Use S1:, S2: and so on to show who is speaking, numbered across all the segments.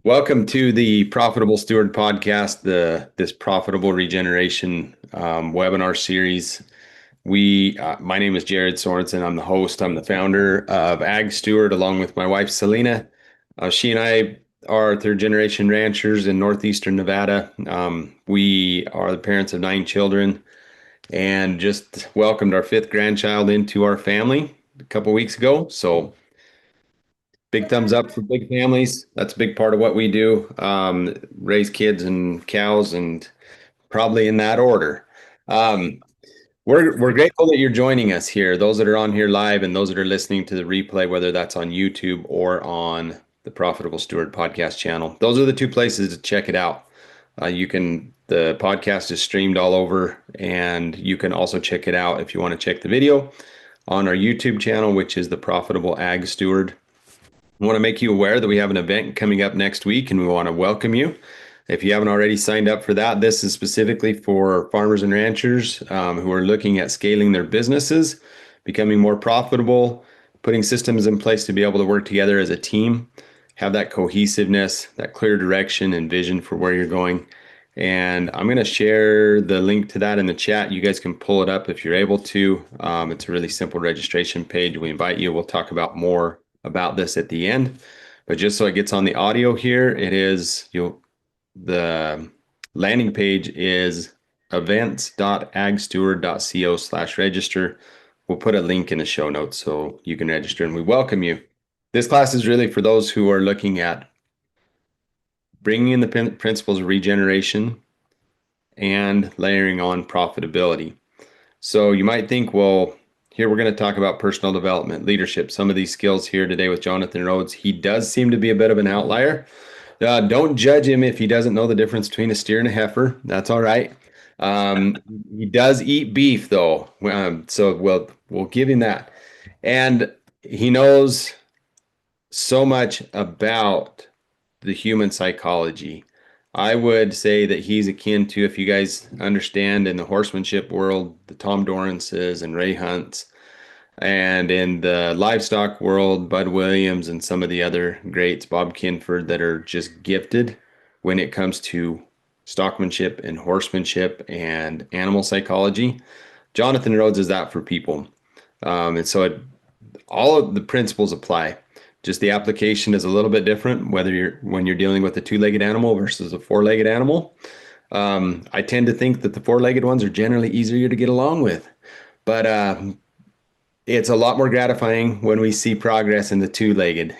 S1: Welcome to the Profitable Steward podcast, this profitable regeneration webinar series. My name is Jared Sorensen. I'm the host. I'm the founder of Ag Steward, along with my wife Selena. She and I are third generation ranchers in northeastern Nevada. We are the parents of 9 children, and just welcomed our 5th grandchild into our family a couple weeks ago. So big thumbs up for big families. That's a big part of what we do. Raise kids and cows, and probably in that order. Um, we're grateful that you're joining us here. Those that are on here live and those that are listening to the replay, whether that's on YouTube or on the Profitable Steward podcast channel. Those are the 2 places to check it out. The podcast is streamed all over, and you can also check it out if you want to check the video on our YouTube channel, which is the Profitable Ag Steward. I want to make you aware that we have an event coming up next week, and we want to welcome you. If you haven't already signed up for that, this is specifically for farmers and ranchers who are looking at scaling their businesses, becoming more profitable, putting systems in place to be able to work together as a team, have that cohesiveness, that clear direction and vision for where you're going. And I'm going to share the link to that in the chat. You guys can pull it up if you're able to. It's a really simple registration page. We invite you. We'll talk about more about this at the end, but just so it gets on the audio here, the landing page is events.agsteward.co/register. We'll put a link in the show notes so you can register, and we welcome you. This class is really for those who are looking at bringing in the principles of regeneration and layering on profitability. So you might think, well, here we're going to talk about personal development, leadership, some of these skills here today with Jonathan Rhoades. He does seem to be a bit of an outlier. Don't judge him if he doesn't know the difference between a steer and a heifer. That's all right. He does eat beef, though, so we'll give him that. And he knows so much about the human psychology. I would say that he's akin to, if you guys understand in the horsemanship world, the Tom Dorrances and Ray Hunts, and in the livestock world, Bud Williams and some of the other greats, Bob Kinford, that are just gifted when it comes to stockmanship and horsemanship and animal psychology. Jonathan Rhoades is that for people. And so all of the principles apply. Just the application is a little bit different, when you're dealing with a 2-legged animal versus a 4-legged animal. I tend to think that the 4-legged ones are generally easier to get along with, but it's a lot more gratifying when we see progress in the 2-legged,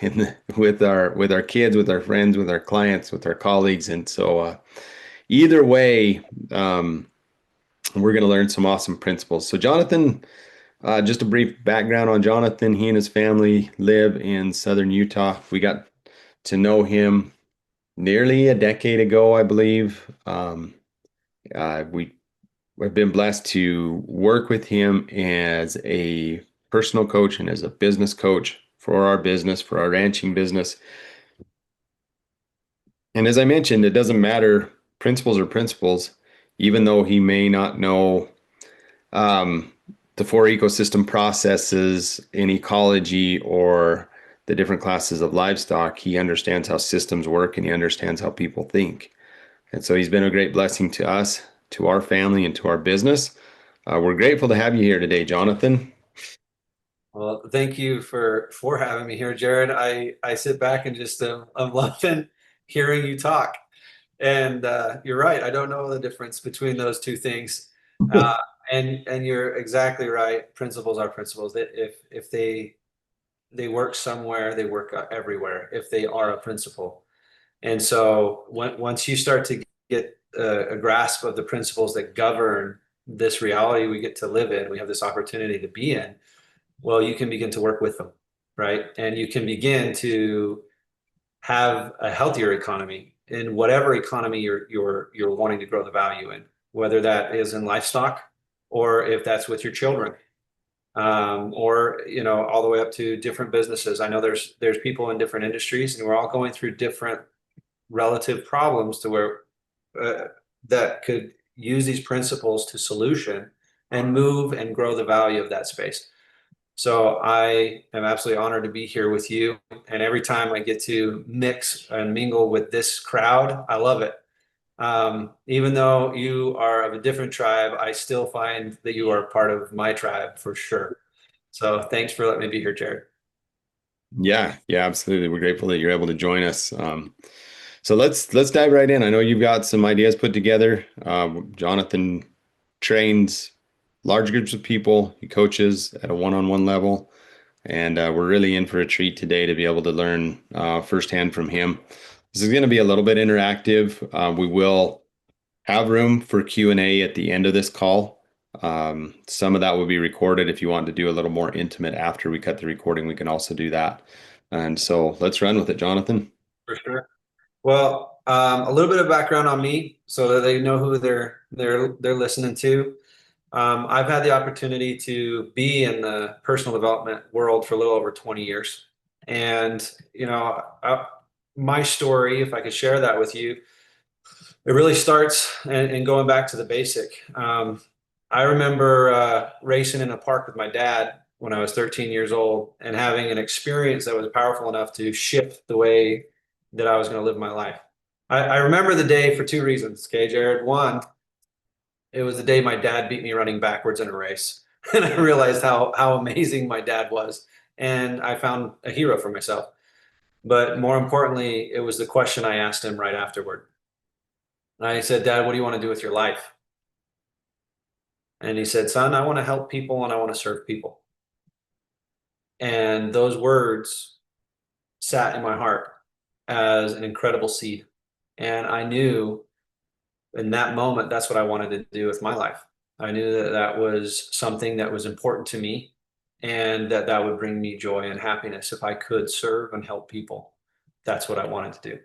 S1: with our kids, with our friends, with our clients, with our colleagues. And so either way, we're going to learn some awesome principles. So Jonathan, just a brief background on Jonathan. He and his family live in southern Utah. We got to know him nearly a decade ago, I believe. We've been blessed to work with him as a personal coach and as a business coach for our business, for our ranching business. And as I mentioned, it doesn't matter. Principles are principles, even though he may not know the 4 ecosystem processes in ecology or the different classes of livestock. He understands how systems work, and he understands how people think. And so he's been a great blessing to us, to our family, and to our business. We're grateful to have you here today, Jonathan.
S2: Well, thank you for having me here, Jared. I sit back and just I'm loving hearing you talk. And you're right. I don't know the difference between those 2 things. And you're exactly right. Principles are principles. That if they work somewhere, they work everywhere if they are a principle. And so once you start to get a grasp of the principles that govern this reality we get to live in, we have this opportunity to be in, well, you can begin to work with them, right? And you can begin to have a healthier economy in whatever economy you're wanting to grow the value in, whether that is in livestock or if that's with your children, or all the way up to different businesses. I know there's people in different industries, and we're all going through different relative problems to where that could use these principles to solution and move and grow the value of that space. So I am absolutely honored to be here with you. And every time I get to mix and mingle with this crowd, I love it. Even though you are of a different tribe, I still find that you are part of my tribe for sure. So thanks for letting me be here, Jared.
S1: Yeah, yeah, absolutely. We're grateful that you're able to join us. So let's dive right in. I know you've got some ideas put together. Jonathan trains large groups of people. He coaches at a one-on-one level, and we're really in for a treat today to be able to learn firsthand from him. This is going to be a little bit interactive. We will have room for Q&A at the end of this call. Some of that will be recorded. If you want to do a little more intimate after we cut the recording, we can also do that. And so let's run with it, Jonathan.
S2: For sure. Well, a little bit of background on me so that they know who they're listening to. I've had the opportunity to be in the personal development world for a little over 20 years. And, my story, if I could share that with you, it really starts and going back to the basic. I remember racing in a park with my dad when I was 13 years old and having an experience that was powerful enough to shift the way that I was going to live my life. I remember the day for two reasons, okay, Jared. One, it was the day my dad beat me running backwards in a race. And I realized how amazing my dad was. And I found a hero for myself. But more importantly, it was the question I asked him right afterward. I said, Dad, what do you want to do with your life? And he said, Son, I want to help people and I want to serve people. And those words sat in my heart as an incredible seed. And I knew in that moment, that's what I wanted to do with my life. I knew that that was something that was important to me and that that would bring me joy and happiness if I could serve and help people. That's what I wanted to do.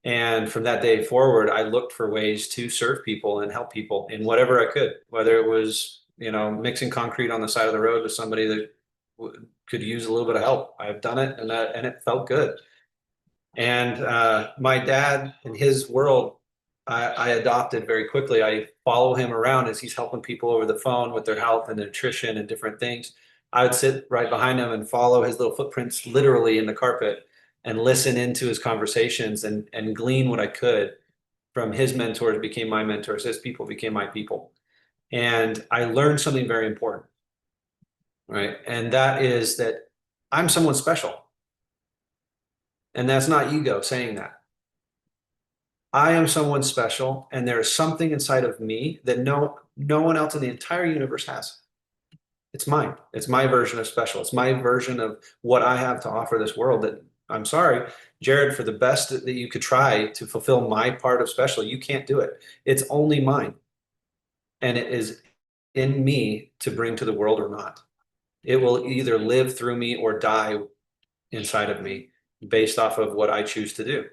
S2: And from that day forward, I looked for ways to serve people and help people in whatever I could, whether it was, mixing concrete on the side of the road with somebody that could use a little bit of help. I've done it and it felt good. And my dad in his world, I adopted very quickly. I follow him around as he's helping people over the phone with their health and nutrition and different things. I would sit right behind him and follow his little footprints literally in the carpet and listen into his conversations and glean what I could from his mentors became my mentors. His people became my people. And I learned something very important, right? And that is that I'm someone special. And that's not ego saying that. I am someone special, and there is something inside of me that no one else in the entire universe has. It's mine. It's my version of special. It's my version of what I have to offer this world that I'm sorry, Jared, for the best that you could try to fulfill my part of special, you can't do it. It's only mine. And it is in me to bring to the world or not. It will either live through me or die inside of me based off of what I choose to do.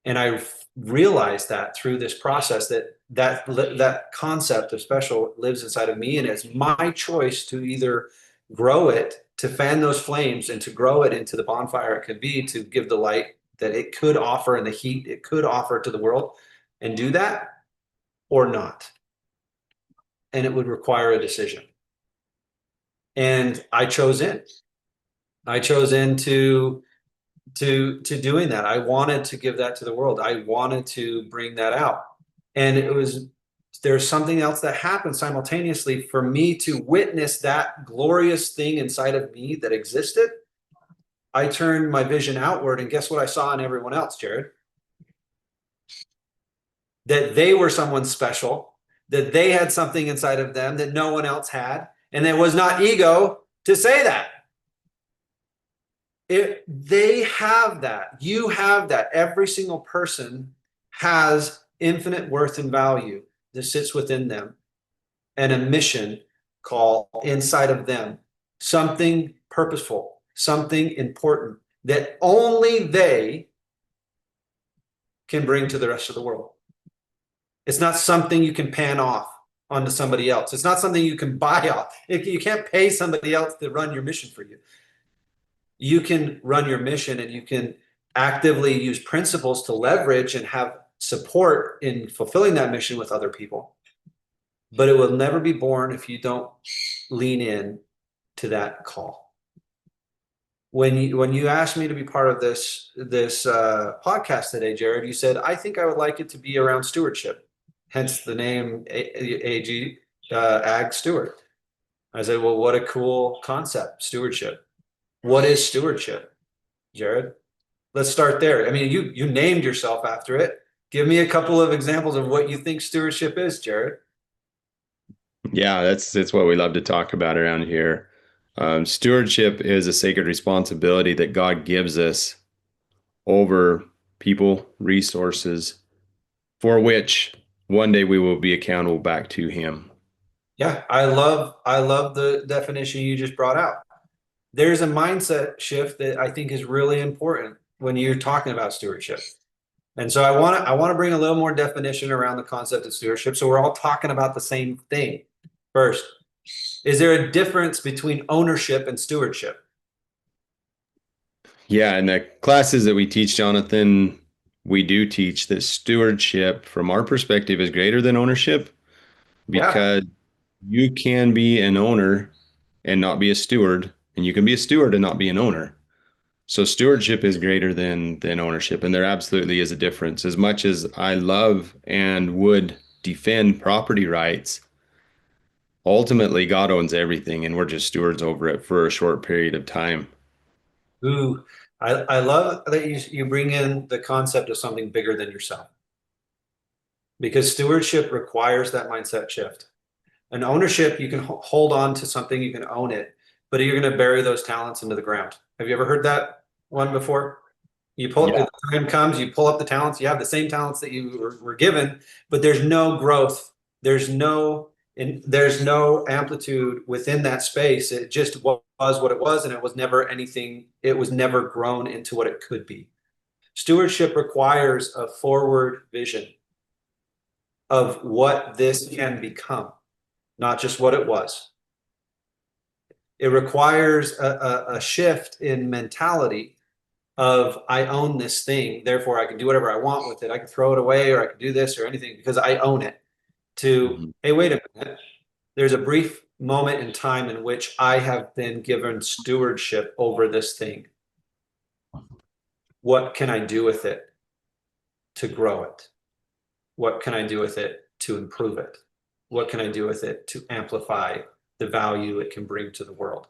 S2: And I realized that through this process that concept of special lives inside of me, and it's my choice to either grow it, to fan those flames, and to grow it into the bonfire it could be, to give the light that it could offer and the heat it could offer to the world, and do that or not. And it would require a decision. And I chose in. I chose into to doing that. I wanted to give that to the world. I wanted to bring that out. And there's something else that happened simultaneously for me to witness that glorious thing inside of me that existed. I turned my vision outward, and guess what I saw in everyone else, Jared? That they were someone special, that they had something inside of them that no one else had. And it was not ego to say that. They have that. You have that. Every single person has infinite worth and value that sits within them and a mission call inside of them. Something purposeful, something important that only they can bring to the rest of the world. It's not something you can pan off onto somebody else. It's not something you can buy off. You can't pay somebody else to run your mission for you. You can run your mission and you can actively use principles to leverage and have support in fulfilling that mission with other people. But it will never be born if you don't lean in to that call. When you asked me to be part of this podcast today, Jared, you said I think I would like it to be around stewardship, hence the name AG Ag Steward. I said, well, what a cool concept, stewardship. What is stewardship, Jared? Let's start there. I mean, you named yourself after it. Give me a couple of examples of what you think stewardship is, Jared.
S1: Yeah, that's what we love to talk about around here. Stewardship is a sacred responsibility that God gives us over people, resources, for which one day we will be accountable back to Him.
S2: Yeah, I love the definition you just brought out. There's a mindset shift that I think is really important when you're talking about stewardship. And so I want to bring a little more definition around the concept of stewardship so we're all talking about the same thing. First, is there a difference between ownership and stewardship?
S1: Yeah, in the classes that we teach, Jonathan, we do teach that stewardship, from our perspective, is greater than ownership
S2: Yeah.
S1: because you can be an owner and not be a steward, and you can be a steward and not be an owner. So stewardship is greater than ownership, and there absolutely is a difference. As much as I love and would defend property rights, ultimately God owns everything, and we're just stewards over it for a short period of time.
S2: Ooh, I love that you bring in the concept of something bigger than yourself because stewardship requires that mindset shift. An ownership, you can hold on to something, you can own it, but you're going to bury those talents into the ground. Have you ever heard that one before? You pull,
S1: Yeah.
S2: the time comes, you pull up the talents, you have the same talents that you were given, but there's no growth. There's no amplitude within that space. It just was what it was, and it was never anything, it was never grown into what it could be. Stewardship requires a forward vision of what this can become, not just what it was. It requires a shift in mentality of I own this thing, therefore I can do whatever I want with it. I can throw it away or I can do this or anything because I own it. To,
S1: Mhm.
S2: hey, wait a minute. There's a brief moment in time in which I have been given stewardship over this thing. What can I do with it to grow it? What can I do with it to improve it? What can I do with it to amplify the value it can bring to the world?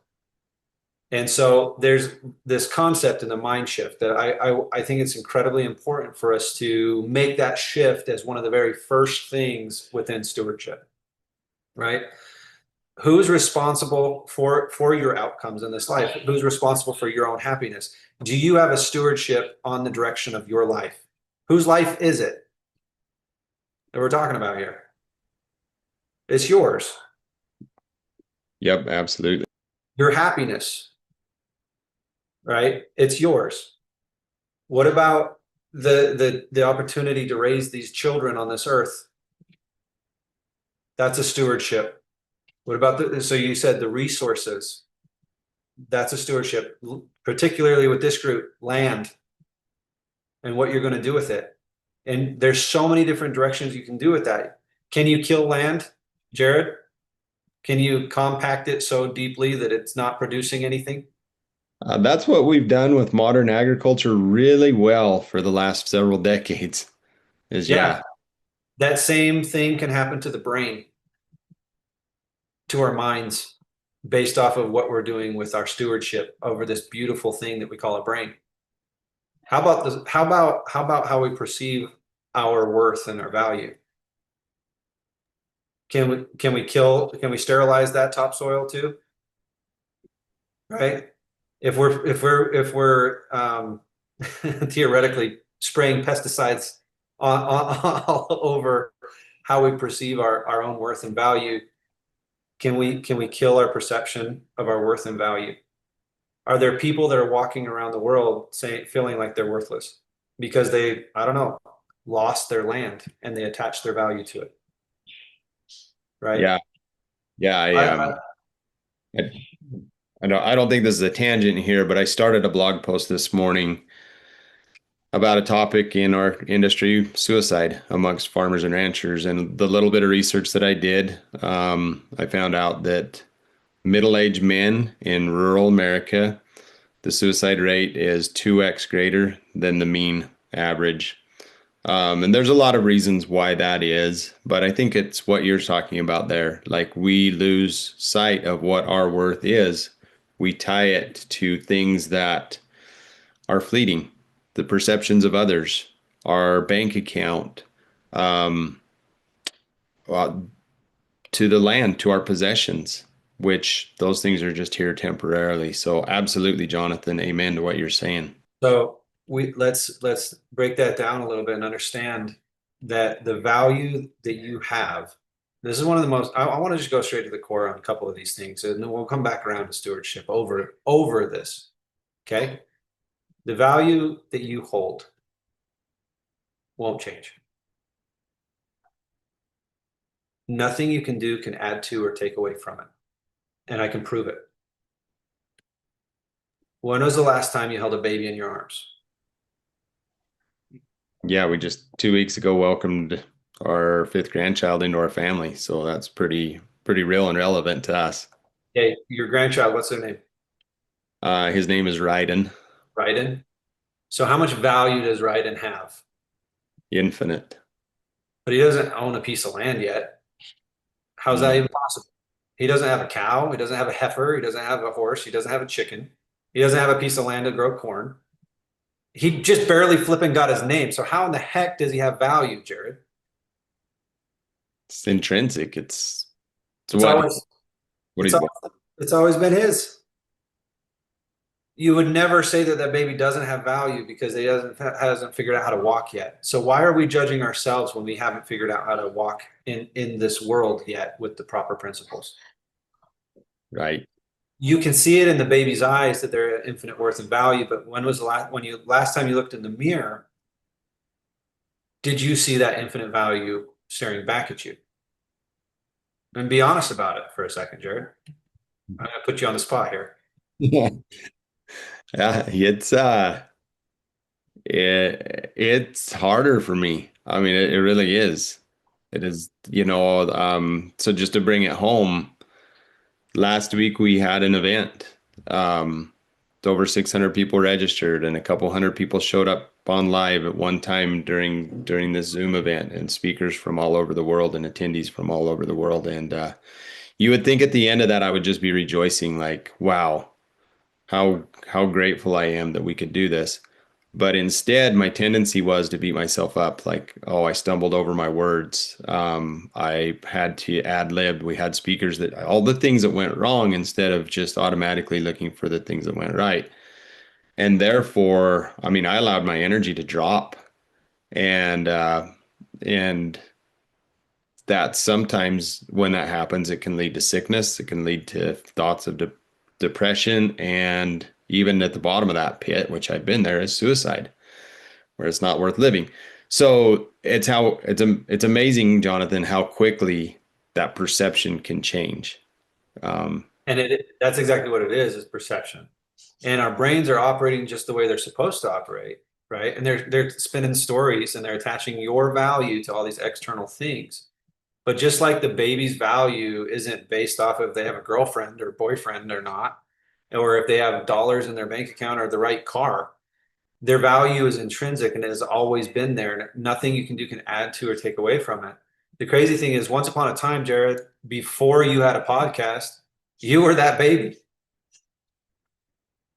S2: And so there's this concept in the mind shift that I think it's incredibly important for us to make that shift as one of the very first things within stewardship, right? Who's responsible for your outcomes in this life? Who's responsible for your own happiness? Do you have a stewardship on the direction of your life? Whose life is it that we're talking about here? It's yours.
S1: Yep, absolutely.
S2: Your happiness, right? It's yours. What about the opportunity to raise these children on this earth? That's a stewardship. What about so you said the resources? That's a stewardship, particularly with this group, land and what you're going to do with it. And there's so many different directions you can do with that. Can you kill land, Jared? Can you compact it so deeply that it's not producing anything?
S1: That's what we've done with modern agriculture really well for the last several decades. Is
S2: Yeah,
S1: yeah,
S2: that same thing can happen to the brain, to our minds, based off of what we're doing with our stewardship over this beautiful thing that we call a brain. How about this? How about how we perceive our worth and our value? Can we sterilize that topsoil too? Right? If we're theoretically spraying pesticides all over how we perceive our own worth and value, can we kill our perception of our worth and value? Are there people that are walking around the world saying feeling like they're worthless because they, I don't know, lost their land and they attach their value to it, right?
S1: yeah, yeah.
S2: I
S1: I, I don't think this is a tangent here, but I started a blog post this morning about a topic in our industry, suicide amongst farmers and ranchers. And the little bit of research that I did, I found out that middle-aged men in rural America, the suicide rate is 2x greater than the mean average. And there's a lot of reasons why that is, but I think it's what you're talking about there. Like we lose sight of what our worth is. We tie it to things that are fleeting, the perceptions of others, our bank account, um, uh, to the land, to our possessions, which those things are just here temporarily. So absolutely, Jonathan, amen to what you're saying.
S2: So let's break that down a little bit and understand that the value that you have. This is one of the most. I want to just go straight to the core on a couple of these things, and then we'll come back around to stewardship over this. Okay, the value that you hold won't change. Nothing you can do can add to or take away from it, and I can prove it. When was the last time you held a baby in your arms?
S1: Yeah, we just 2 weeks ago welcomed our fifth grandchild into our family, so that's pretty real and relevant to us.
S2: Okay, your grandchild, what's their name?
S1: His name is Ryden,
S2: Ryden. So how much value does Ryden have?
S1: Infinite.
S2: But he doesn't own a piece of land yet. How's that
S1: Mm.
S2: even possible? He doesn't have a cow. He doesn't have a heifer. He doesn't have a horse. He doesn't have a chicken. He doesn't have a piece of land to grow corn. He just barely flipping got his name. So how in the heck does he have value, Jared?
S1: It's intrinsic. It's
S2: It's always
S1: what
S2: it's
S1: he's
S2: always, it's always been his. You would never say that that baby doesn't have value because he hasn't figured out how to walk yet. So why are we judging ourselves when we haven't figured out how to walk in this world yet with the proper principles?
S1: right.
S2: You can see it in the baby's eyes that they're at infinite worth and value. But when was the last time you looked in the mirror, did you see that infinite value staring back at you? And be honest about it for a second, Jared. I'm gonna put you on the spot here.
S1: Yeah. Yeah, it's harder for me. I mean, it really is. It is, so just to bring it home, last week we had an event. Um, over 600 people registered and a couple hundred people showed up on live at one time during this Zoom event, and speakers from all over the world and attendees from all over the world. And you would think at the end of that I would just be rejoicing, like, wow, how grateful I am that we could do this. But instead, my tendency was to beat myself up, like, oh, I stumbled over my words. I had to ad lib. We had speakers that all the things that went wrong instead of just automatically looking for the things that went right. And therefore, I mean, I allowed my energy to drop, and and that sometimes when that happens, it can lead to sickness. It can lead to thoughts of depression, and even at the bottom of that pit, which I've been there, is suicide, where it's not worth living. So it's amazing, Jonathan, how quickly that perception can change.
S2: And that's exactly what it is perception. And our brains are operating just the way they're supposed to operate, right? And they're spinning stories and they're attaching your value to all these external things. But just like the baby's value isn't based off of if they have a girlfriend or boyfriend or not, or if they have dollars in their bank account or the right car, their value is intrinsic and it has always been there. And nothing you can do can add to or take away from it. The crazy thing is, once upon a time, Jared, before you had a podcast, you were that baby.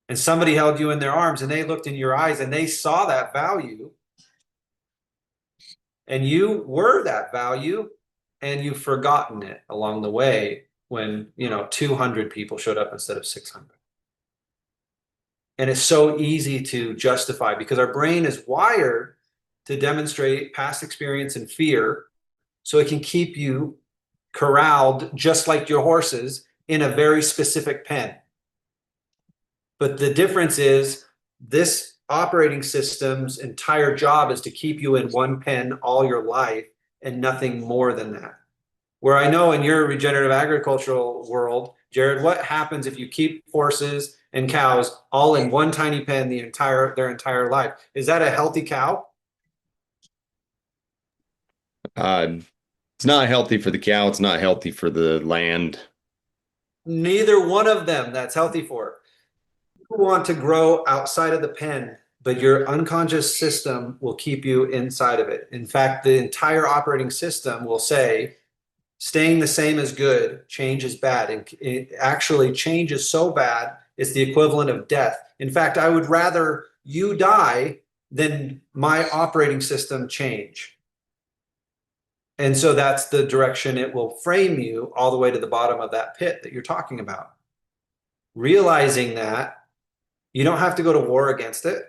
S2: And somebody held you in their arms and they looked in your eyes and they saw that value. And you were that value and you've forgotten it along the way when, 200 people showed up instead of 600. And it's so easy to justify because our brain is wired to demonstrate past experience and fear so it can keep you corralled just like your horses in a very specific pen. But the difference is this operating system's entire job is to keep you in one pen all your life and nothing more than that. Where I know in your regenerative agricultural world, Jared, what happens if you keep horses and cows all in one tiny pen their entire life? Is that a healthy cow?
S1: Uh, it's not healthy for the cow. It's not healthy for the land.
S2: Neither one of them that's healthy for. You want to grow outside of the pen, but your unconscious system will keep you inside of it. In fact, the entire operating system will say, staying the same is good, change is bad. And it actually, change is so bad, it's the equivalent of death. In fact, I would rather you die than my operating system change. And so that's the direction it will frame you all the way to the bottom of that pit that you're talking about. Realizing that you don't have to go to war against it.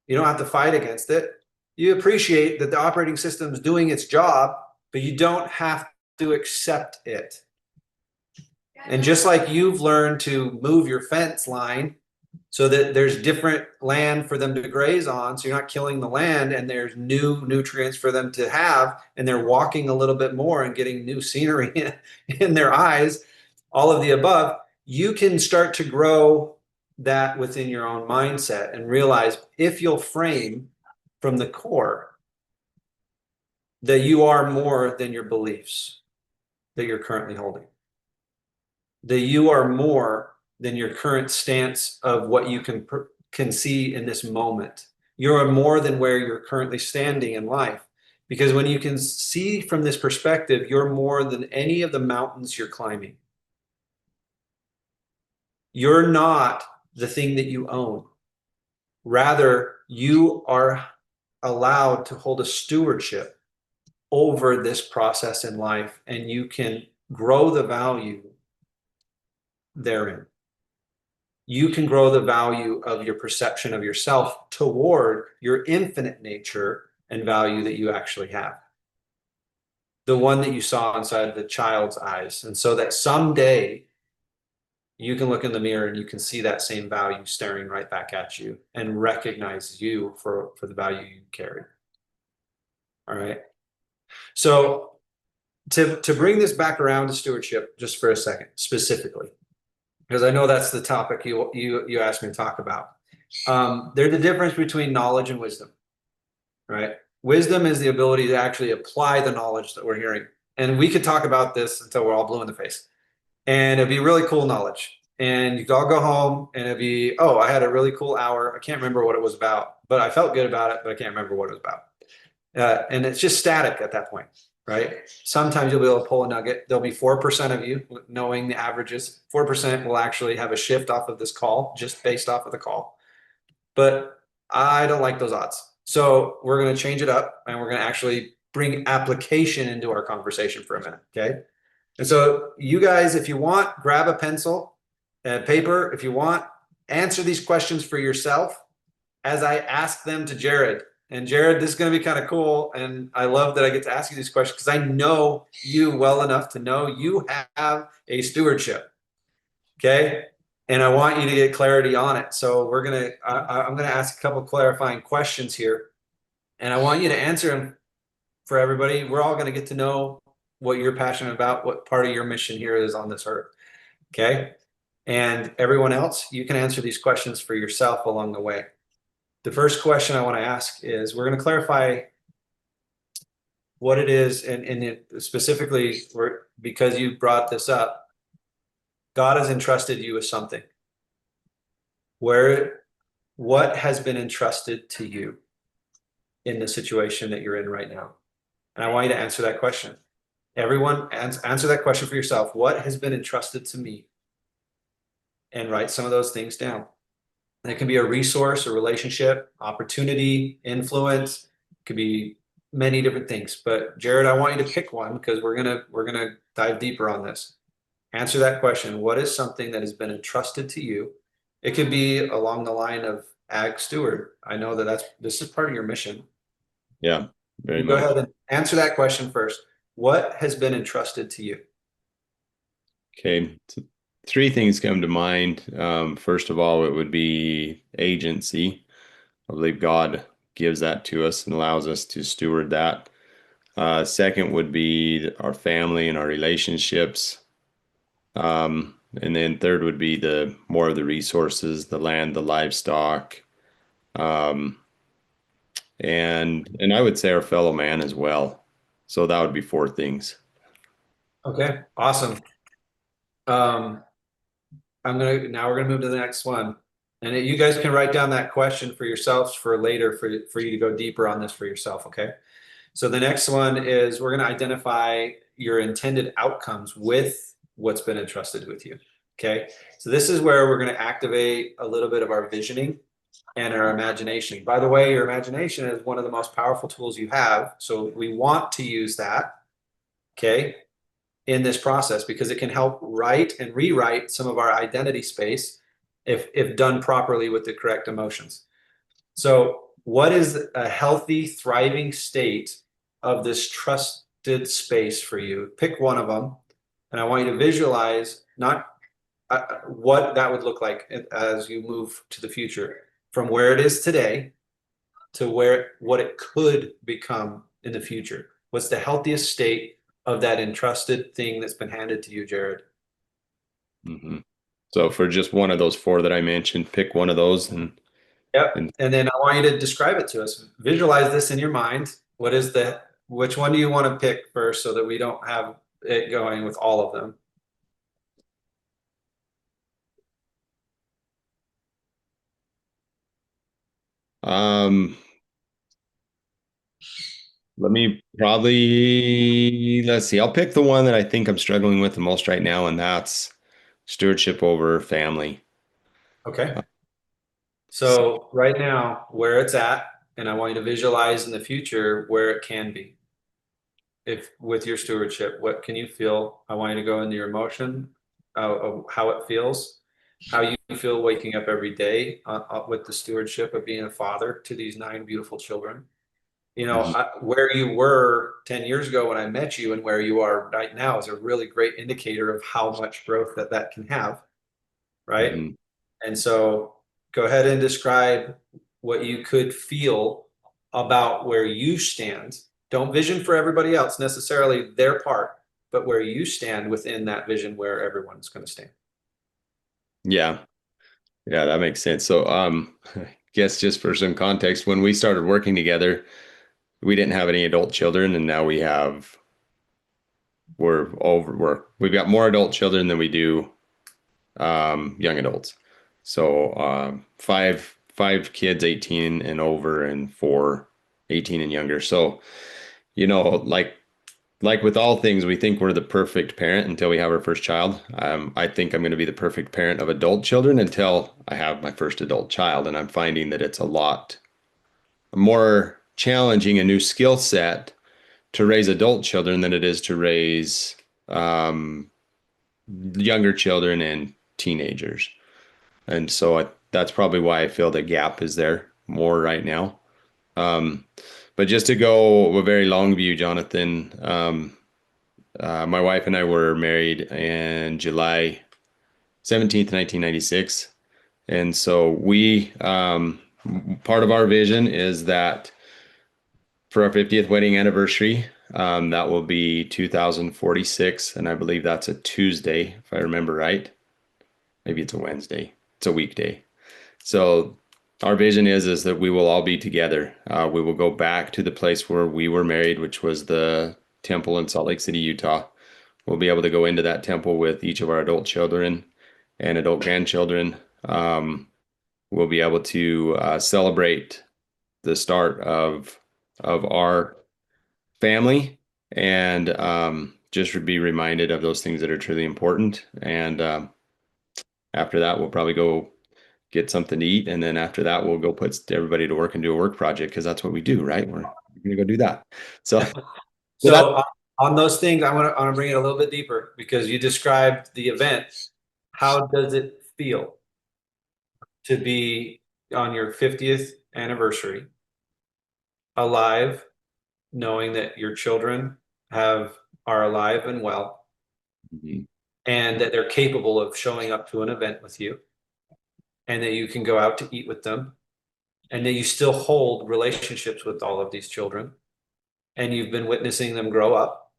S2: You don't have to fight against it. You appreciate that the operating system is doing its job, but you don't have to accept it. And just like you've learned to move your fence line so that there's different land for them to graze on, so you're not killing the land, and there's new nutrients for them to have, and they're walking a little bit more and getting new scenery in their eyes, all of the above, you can start to grow that within your own mindset and realize, if you'll frame from the core that you are more than your beliefs that you're currently holding, that you are more than your current stance of what you can see in this moment. You are more than where you're currently standing in life. Because when you can see from this perspective, you're more than any of the mountains you're climbing. You're not the thing that you own. Rather, you are allowed to hold a stewardship over this process in life, and you can grow the value therein. You can grow the value of your perception of yourself toward your infinite nature and value that you actually have. The one that you saw inside the child's eyes. And so that someday you can look in the mirror and you can see that same value staring right back at you and recognize you for the value you carry. All right. So to bring this back around to stewardship just for a second, specifically, because I know that's the topic you asked me to talk about. There's a difference between knowledge and wisdom, right? Wisdom is the ability to actually apply the knowledge that we're hearing. And we could talk about this until we're all blue in the face. And it'd be really cool knowledge. And you could all go home and it'd be, oh, I had a really cool hour. I can't remember what it was about, but I felt good about it, but I can't remember what it was about. And it's just static at that point, right? Sometimes you'll be able to pull a nugget. There'll be 4% of you, knowing the averages. 4% will actually have a shift off of this call, just based off of the call. But I don't like those odds. So we're going to change it up, and we're going to actually bring application into our conversation for a minute, okay? And so you guys, if you want, grab a pencil and paper. If you want, answer these questions for yourself as I ask them to Jared. And Jared, this is going to be kind of cool. And I love that I get to ask you these questions because I know you well enough to know you have a stewardship. Okay. And I want you to get clarity on it. So I'm going to ask a couple clarifying questions here. And I want you to answer them for everybody. We're all going to get to know what you're passionate about, what part of your mission here is on this earth. Okay. And everyone else, you can answer these questions for yourself along the way. The first question I want to ask is, we're going to clarify what it is, and specifically, because you brought this up, God has entrusted you with something. What has been entrusted to you in the situation that you're in right now? And I want you to answer that question. Everyone, answer that question for yourself. What has been entrusted to me? And write some of those things down. And it can be a resource, a relationship, opportunity, influence. It could be many different things. But Jared, I want you to pick one because we're gonna dive deeper on this. Answer that question. What is something that has been entrusted to you? It could be along the line of Ag Steward. I know that this is part of your mission.
S1: Yeah, very
S2: Go
S1: much.
S2: ahead and answer that question first. What has been entrusted to you?
S1: Okay, so three things come to mind. First of all, it would be agency. I believe God gives that to us and allows us to steward that. Second would be our family and our relationships. And then third would be the more of the resources, the land, the livestock, um, and I would say our fellow man as well. So that would be four things.
S2: Okay, awesome. now we're gonna move to the next one. And you guys can write down that question for yourselves for later for you to go deeper on this for yourself, okay? So the next one is we're gonna identify your intended outcomes with what's been entrusted with you. Okay. So this is where we're gonna activate a little bit of our visioning and our imagination. By the way, your imagination is one of the most powerful tools you have. So we want to use that, okay, in this process because it can help write and rewrite some of our identity space if done properly with the correct emotions. So what is a healthy, thriving state of this trusted space for you? Pick one of them, and I want you to visualize not what that would look like as you move to the future, from where it is today to what it could become in the future. What's the healthiest state of that entrusted thing that's been handed to you, Jared?
S1: Hmm. So for just one of those four that I mentioned, pick one of those
S2: Yep.
S1: and
S2: And then I want you to describe it to us. Visualize this in your mind. Which one do you want to pick first so that we don't have it going with all of them?
S1: um let me probably let's see. I'll pick the one that I think I'm struggling with the most right now, and that's stewardship over family.
S2: Okay. So right now, where it's at, and I want you to visualize in the future where it can be. If with your stewardship, what can you feel? I want you to go into your emotion, of how it feels, how you feel waking up every day with the stewardship of being a father to these 9 beautiful children. You know,
S1: Mhm,
S2: where you were 10 years ago when I met you and where you are right now is a really great indicator of how much growth that can have, right?
S1: mhm.
S2: And so go ahead and describe what you could feel about where you stand. Don't vision for everybody else necessarily their part, but where you stand within that vision where everyone's going to stand.
S1: Yeah, yeah, that makes sense. So, I guess just for some context, when we started working together, we didn't have any adult children, and now we've got more adult children than we do young adults. So, five kids, 18 and over, and four, 18 and younger. So, you know, like with all things, we think we're the perfect parent until we have our first child. I think I'm going to be the perfect parent of adult children until I have my first adult child. And I'm finding that it's a lot more challenging, a new skill set to raise adult children than it is to raise um, younger children and teenagers. And so that's probably why I feel the gap is there more right now. Um, but just to go a very long view, Jonathan, my wife and I were married in July 17th, 1996. And so part of our vision is that for our 50th wedding anniversary, that will be 2046. And I believe that's a Tuesday, if I remember right. Maybe it's a Wednesday. It's a weekday. So our vision is that we will all be together. We will go back to the place where we were married, which was the temple in Salt Lake City, Utah. We'll be able to go into that temple with each of our adult children and adult grandchildren. We'll be able to celebrate the start of our family and just be reminded of those things that are truly important. And after that, we'll probably go get something to eat, and then after that, we'll go put everybody to work and do a work project because that's what we do, right? We're gonna go do that. So, so that
S2: So on those things, I want to bring it a little bit deeper because you described the event. How does it feel to be on your 50th anniversary, alive, knowing that your children are alive and well,
S1: Mhm.
S2: and that they're capable of showing up to an event with you, and that you can go out to eat with them, and that you still hold relationships with all of these children, and you've been witnessing them grow up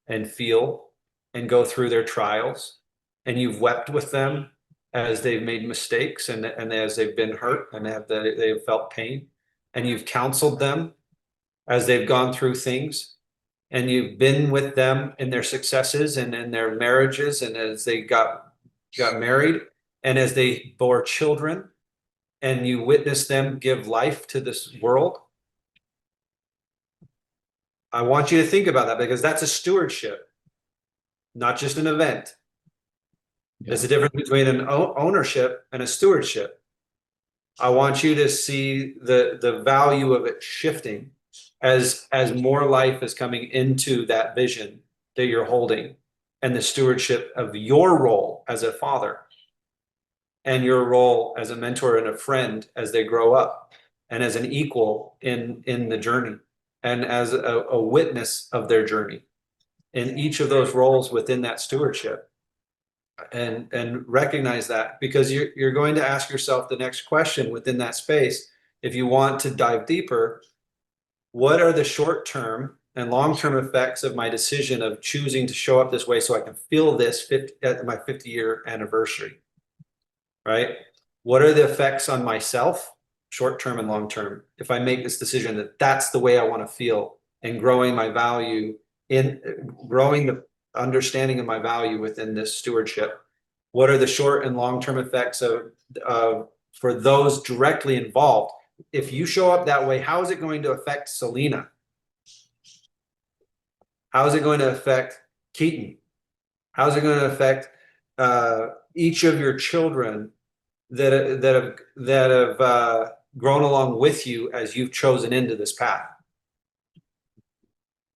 S2: and feel and go through their trials, and you've wept with them as they've made mistakes and as they've been hurt and they've felt pain, and you've counseled them as they've gone through things, and you've been with them in their successes and in their marriages and as they got got married, and as they bore children, and you witness them give life to this world. I want you to think about that, because that's a stewardship, not just an event.
S1: Yeah.
S2: There's a difference between an ownership and a stewardship. I want you to see the value of it shifting as more life is coming into that vision that you're holding, and the stewardship of your role as a father, and your role as a mentor and a friend as they grow up, and as an equal in the journey, and as a witness of their journey in each of those roles within that stewardship. And recognize that, because you're going to ask yourself the next question within that space. If you want to dive deeper, what are the short-term and long-term effects of my decision of choosing to show up this way so I can feel this at my 50-year anniversary, right? What are the effects on myself, short-term and long-term, if I make this decision that that's the way I want to feel, and growing my value in growing the understanding of my value within this stewardship? What are the short and long-term effects of for those directly involved? If you show up that way, how is it going to affect Selena? How is it going to affect Keaton? How is it going to affect each of your children that have grown along with you as you've chosen into this path?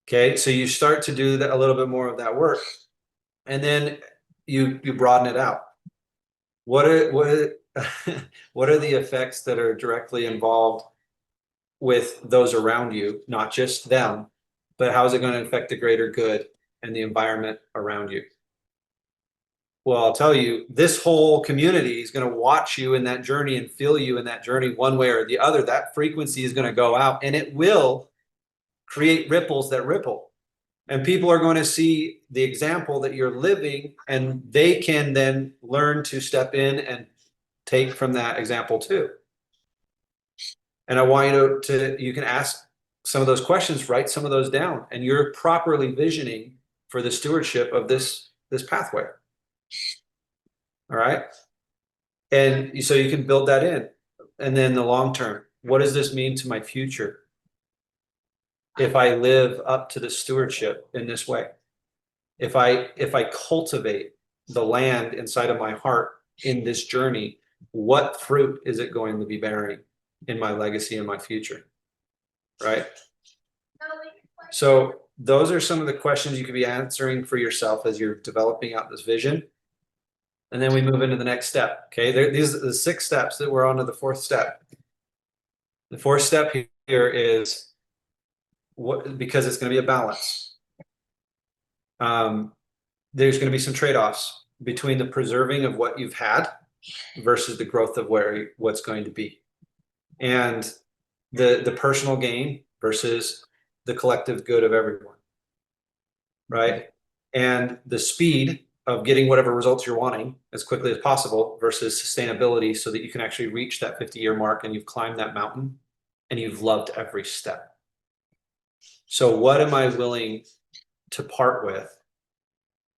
S2: Okay, so you start to do a little bit more of that work, and then you broaden it out. What are what are the effects that are directly involved with those around you, not just them, but how is it going to affect the greater good and the environment around you? Well, I'll tell you, this whole community is going to watch you in that journey and feel you in that journey one way or the other. That frequency is going to go out, and it will create ripples that ripple. And people are going to see the example that you're living, and they can then learn to step in and take from that example too. And I want you you can ask some of those questions, write some of those down, and you're properly visioning for the stewardship of this pathway. All right. And so you can build that in. And then the long term, what does this mean to my future if I live up to the stewardship in this way? If I cultivate the land inside of my heart in this journey, what fruit is it going to be bearing in my legacy and my future? Right? So those are some of the questions you could be answering for yourself as you're developing out this vision. And then we move into the next step. Okay, these are the 6 steps that we're on to the 4th step. The 4th step here is because it's going to be a balance. There's going to be some trade-offs between the preserving of what you've had versus the growth of what's going to be, and the personal gain versus the collective good of everyone, right? And the speed of getting whatever results you're wanting as quickly as possible versus sustainability, so that you can actually reach that 50-year mark and you've climbed that mountain and you've loved every step. So what am I willing to part with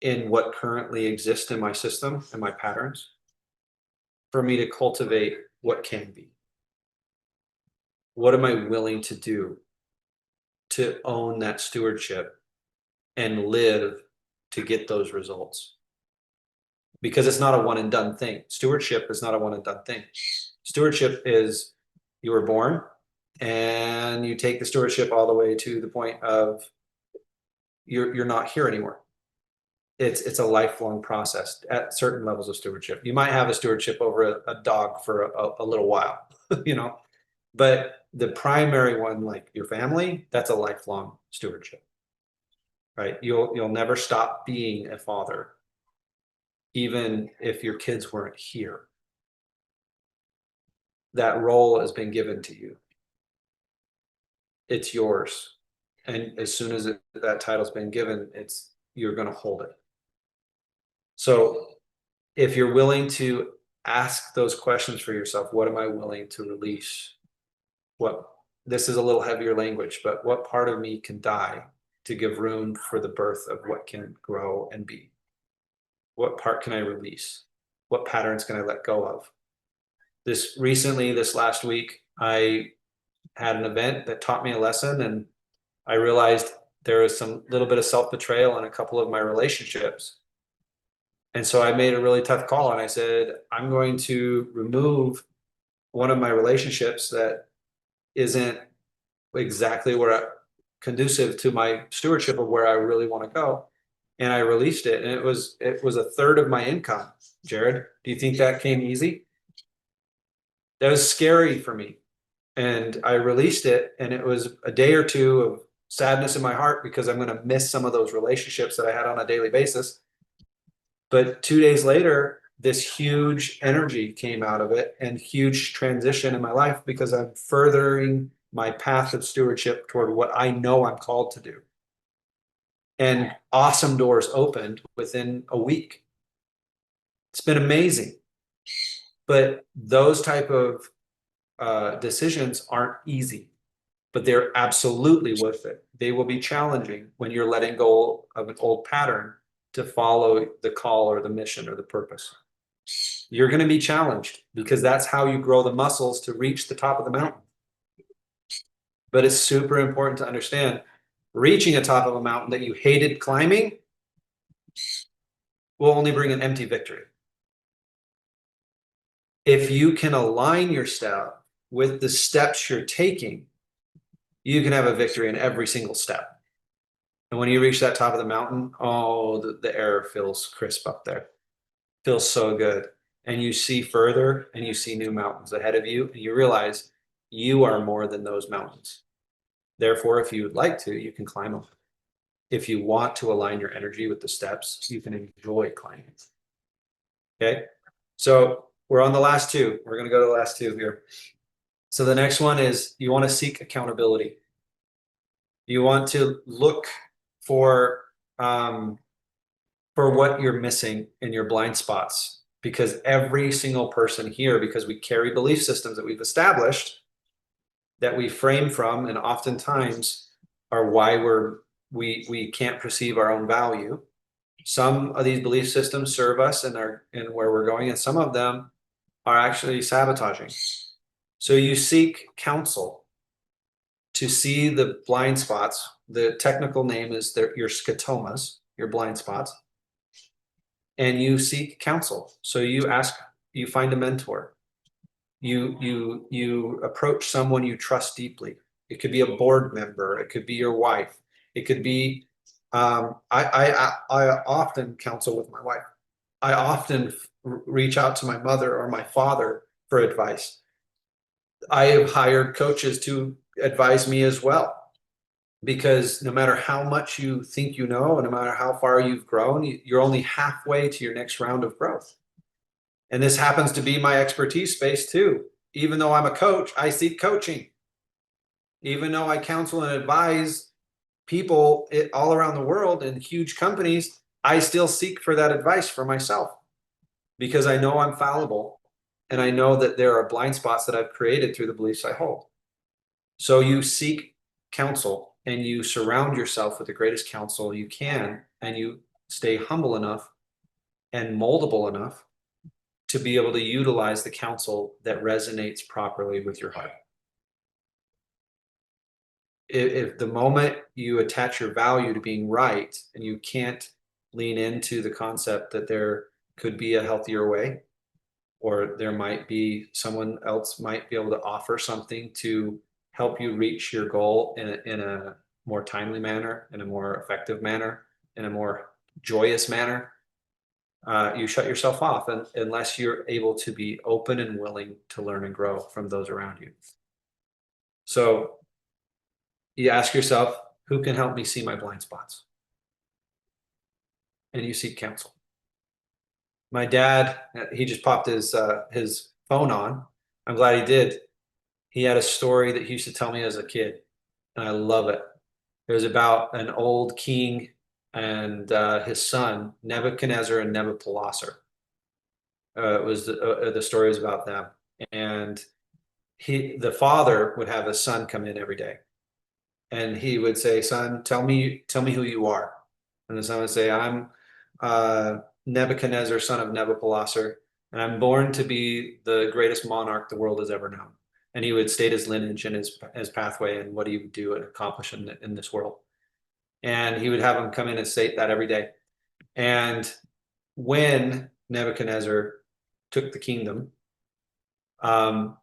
S2: in what currently exists in my system and my patterns for me to cultivate what can be? What am I willing to do to own that stewardship and live to get those results? Because it's not a one and done thing. Stewardship is not a one and done thing. Stewardship is, you were born and you take the stewardship all the way to the point of you're not here anymore. It's a lifelong process at certain levels of stewardship. You might have a stewardship over a dog for a little while, but the primary one, like your family, that's a lifelong stewardship, right? You'll never stop being a father, even if your kids weren't here. That role has been given to you. It's yours. And as soon as that title's been given, you're going to hold it. So if you're willing to ask those questions for yourself, what am I willing to release? This is a little heavier language, but what part of me can die to give room for the birth of what can grow and be? What part can I release? what patterns can I let go of? This last week, I had an event that taught me a lesson, and I realized there was some little bit of self-betrayal in a couple of my relationships. And so I made a really tough call, and I said, I'm going to remove one of my relationships that isn't exactly conducive to my stewardship of where I really want to go. And I released it, and it was a third of my income. Jared, do you think that came easy? That was scary for me. And I released it, and it was a day or two of sadness in my heart because I'm going to miss some of those relationships that I had on a daily basis. But 2 days later, this huge energy came out of it and huge transition in my life because I'm furthering my path of stewardship toward what I know I'm called to do. And awesome doors opened within a week. It's been amazing. But those type of decisions aren't easy, but they're absolutely worth it. They will be challenging when you're letting go of an old pattern to follow the call or the mission or the purpose. You're going to be challenged because that's how you grow the muscles to reach the top of the mountain. But it's super important to understand reaching a top of a mountain that you hated climbing will only bring an empty victory. If you can align your step with the steps you're taking, you can have a victory in every single step. And when you reach that top of the mountain, oh, the air feels crisp up there. Feels so good. And you see further, and you see new mountains ahead of you, and you realize you are more than those mountains. Therefore, if you would like to, you can climb them. If you want to align your energy with the steps, you can enjoy climbing. Okay. So we're on the last two. We're going to go to the last two here. So the next one is you want to seek accountability. You want to look for what you're missing in your blind spots, because every single person here, because we carry belief systems that we've established that we frame from, and oftentimes are why we can't perceive our own value. Some of these belief systems serve us and are in where we're going, and some of them are actually sabotaging. So you seek counsel to see the blind spots. The technical name is your scotomas, your blind spots. And you seek counsel. So you find a mentor. You approach someone you trust deeply. It could be a board member. It could be your wife. It could be, I often counsel with my wife. I often reach out to my mother or my father for advice. I have hired coaches to advise me as well, because no matter how much you think you know, and no matter how far you've grown, you're only halfway to your next round of growth. And this happens to be my expertise space too. Even though I'm a coach, I seek coaching. Even though I counsel and advise people all around the world in huge companies, I still seek for that advice for myself, because I know I'm fallible, and I know that there are blind spots that I've created through the beliefs I hold. So you seek counsel, and you surround yourself with the greatest counsel you can, and you stay humble enough and moldable enough to be able to utilize the counsel that resonates properly with your heart. If the moment you attach your value to being right, and you can't lean into the concept that there could be a healthier way, or there might be someone else might be able to offer something to help you reach your goal in a more timely manner, in a more effective manner, in a more joyous manner, you shut yourself off, unless you're able to be open and willing to learn and grow from those around you. So you ask yourself, who can help me see my blind spots? And you seek counsel. My dad, he just popped his phone on. I'm glad he did. He had a story that he used to tell me as a kid, and I love it. It was about an old king and his son, Nebuchadnezzar and Nebuchadnezzar. The story was about them, and the father would have his son come in every day, and he would say, "Son, tell me who you are." And the son would say, "I'm Nebuchadnezzar, son of Nebuchadnezzar." and I'm born to be the greatest monarch the world has ever known. And he would state his lineage and his pathway and what he would do and accomplish in this world. And he would have him come in and state that every day. And when Nebuchadnezzar took the kingdom, um,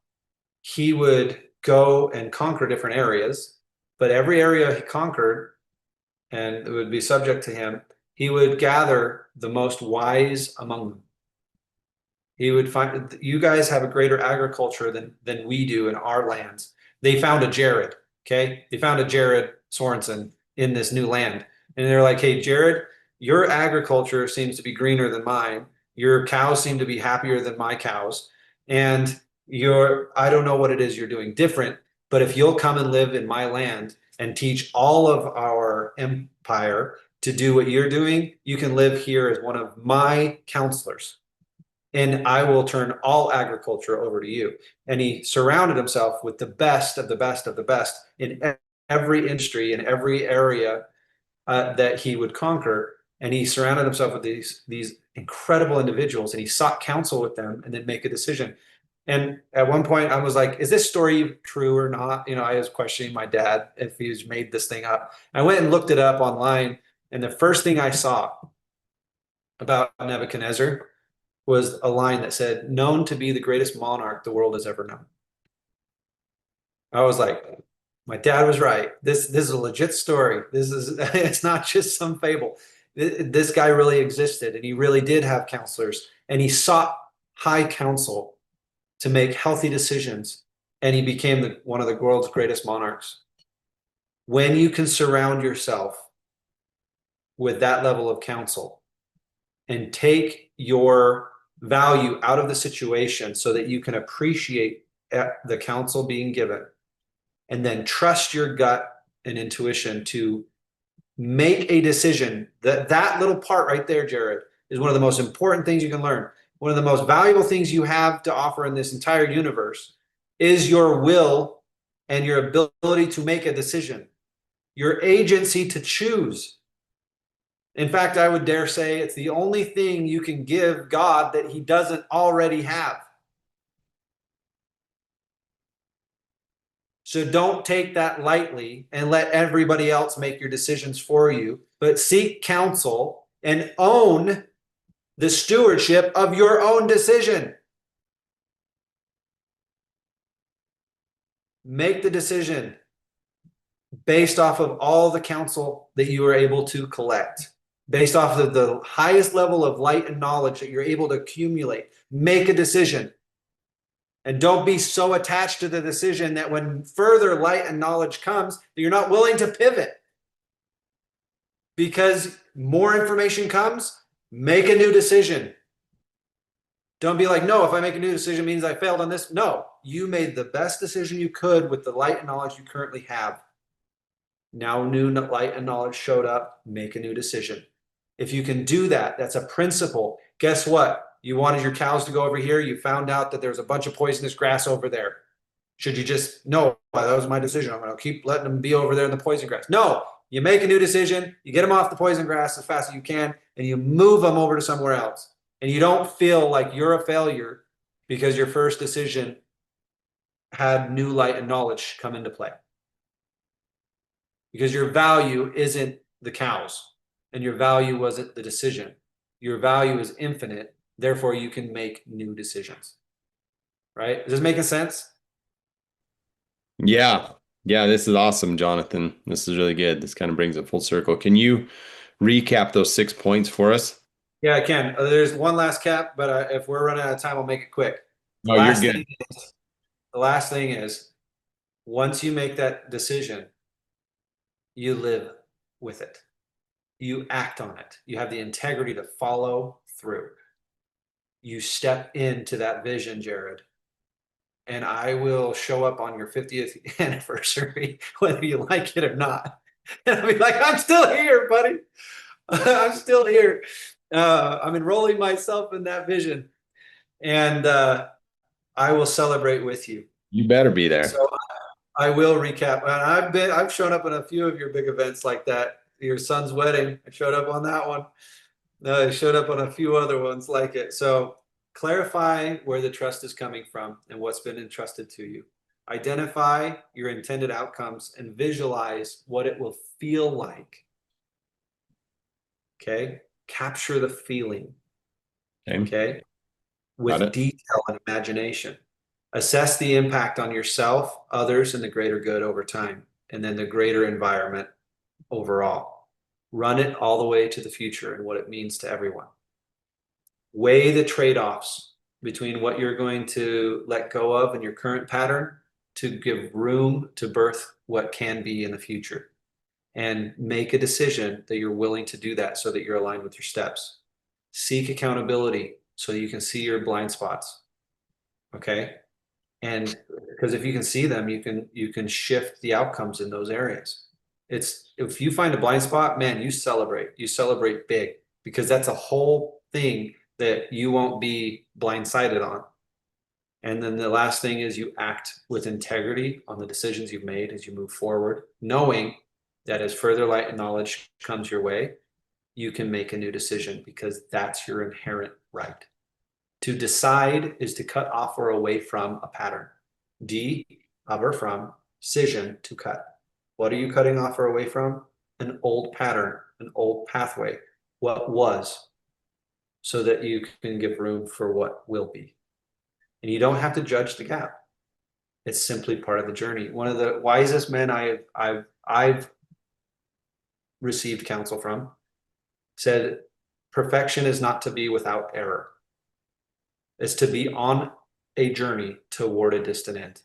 S2: he would go and conquer different areas, but every area he conquered and it would be subject to him, he would gather the most wise among them. He would find, you guys have a greater agriculture than we do in our lands. They found a Jared, okay? They found a Jared Sorensen in this new land. And they're like, hey, Jared, your agriculture seems to be greener than mine. Your cows seem to be happier than my cows. And I don't know what it is you're doing different, but if you'll come and live in my land and teach all of our empire to do what you're doing, you can live here as one of my counselors. And I will turn all agriculture over to you. And he surrounded himself with the best of the best of the best in every industry, in every area that he would conquer. And he surrounded himself with these incredible individuals, and he sought counsel with them and then make a decision. And at one point I was like, is this story true or not? You know, I was questioning my dad if he's made this thing up. I went and looked it up online, and the first thing I saw about Nebuchadnezzar was a line that said, known to be the greatest monarch the world has ever known. I was like, my dad was right. This is a legit story. It's not just some fable. This guy really existed, and he really did have counselors, and he sought high counsel to make healthy decisions, and he became one of the world's greatest monarchs. When you can surround yourself with that level of counsel and take your value out of the situation so that you can appreciate the counsel being given, and then trust your gut and intuition to make a decision. That little part right there, Jared, is one of the most important things you can learn. One of the most valuable things you have to offer in this entire universe is your will and your ability to make a decision, your agency to choose. In fact, I would dare say it's the only thing you can give God that he doesn't already have. So don't take that lightly and let everybody else make your decisions for you, but seek counsel and own the stewardship of your own decision. Make the decision based off of all the counsel that you are able to collect, based off of the highest level of light and knowledge that you're able to accumulate. Make a decision. And don't be so attached to the decision that when further light and knowledge comes, that you're not willing to pivot. Because more information comes, make a new decision. Don't be like, no, if I make a new decision, it means I failed on this. No, you made the best decision you could with the light and knowledge you currently have. Now new light and knowledge showed up, make a new decision. If you can do that, that's a principle. Guess what? You wanted your cows to go over here. You found out that there's a bunch of poisonous grass over there. Should you just, no, that was my decision. I'm going to keep letting them be over there in the poison grass. No, you make a new decision. You get them off the poison grass as fast as you can, and you move them over to somewhere else. And you don't feel like you're a failure because your first decision had new light and knowledge come into play. Because your value isn't the cows, and your value wasn't the decision. Your value is infinite. Therefore, you can make new decisions. Right? Is this making sense?
S1: Yeah. Yeah, this is awesome, Jonathan. This is really good. This kind of brings it full circle. Can you recap those 6 points for us?
S2: Yeah, I can. There's one last cap, but if we're running out of time, I'll make it quick.
S1: Oh, you're good.
S2: The last thing is, once you make that decision, you live with it. You act on it. You have the integrity to follow through. You step into that vision, Jared, and I will show up on your 50th anniversary, whether you like it or not. And I'll be like, I'm still here, buddy. I'm still here. I'm enrolling myself in that vision, and I will celebrate with you.
S1: You better be there.
S2: So I will recap. And I've shown up in a few of your big events like that. Your son's wedding, I showed up on that one. I showed up on a few other ones like it. So Clarify where the trust is coming from and what's been entrusted to you. Identify your intended outcomes and visualize what it will feel like. Okay. Capture the feeling.
S1: Okay.
S2: Okay.
S1: Got
S2: With
S1: it.
S2: detail and imagination. Assess the impact on yourself, others, and the greater good over time, and then the greater environment overall. Run it all the way to the future and what it means to everyone. Weigh the trade-offs between what you're going to let go of in your current pattern to give room to birth what can be in the future. And make a decision that you're willing to do that so that you're aligned with your steps. Seek accountability so you can see your blind spots. Okay. And because if you can see them, you can shift the outcomes in those areas. It's if you find a blind spot, man, you celebrate big because that's a whole thing that you won't be blindsided on. And then the last thing is you act with integrity on the decisions you've made as you move forward, knowing that as further light and knowledge comes your way, you can make a new decision because that's your inherent right. To decide is to cut off or away from a pattern. D, of or from, scission, to cut. What are you cutting off or away from? An old pattern, an old pathway, what was, so that you can give room for what will be. And you don't have to judge the gap. It's simply part of the journey. One of the wisest men I've received counsel from said, perfection is not to be without error. It's to be on a journey toward a distant end.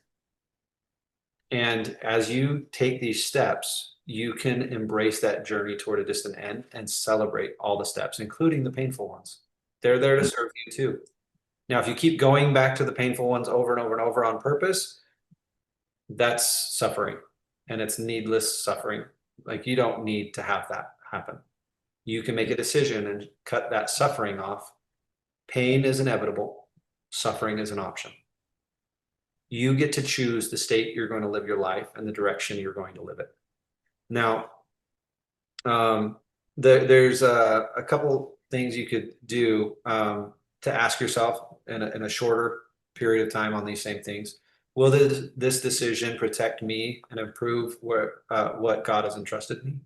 S2: And as you take these steps, you can embrace that journey toward a distant end and celebrate all the steps, including the painful ones. They're there to serve you too. Now, if you keep going back to the painful ones over and over and over on purpose, that's suffering, and it's needless suffering. Like, you don't need to have that happen. You can make a decision and cut that suffering off. Pain is inevitable. Suffering is an option. You get to choose the state you're going to live your life and the direction you're going to live it. Now, there's a couple things you could do to ask yourself in a shorter period of time on these same things. Will this decision protect me and improve what God has entrusted me?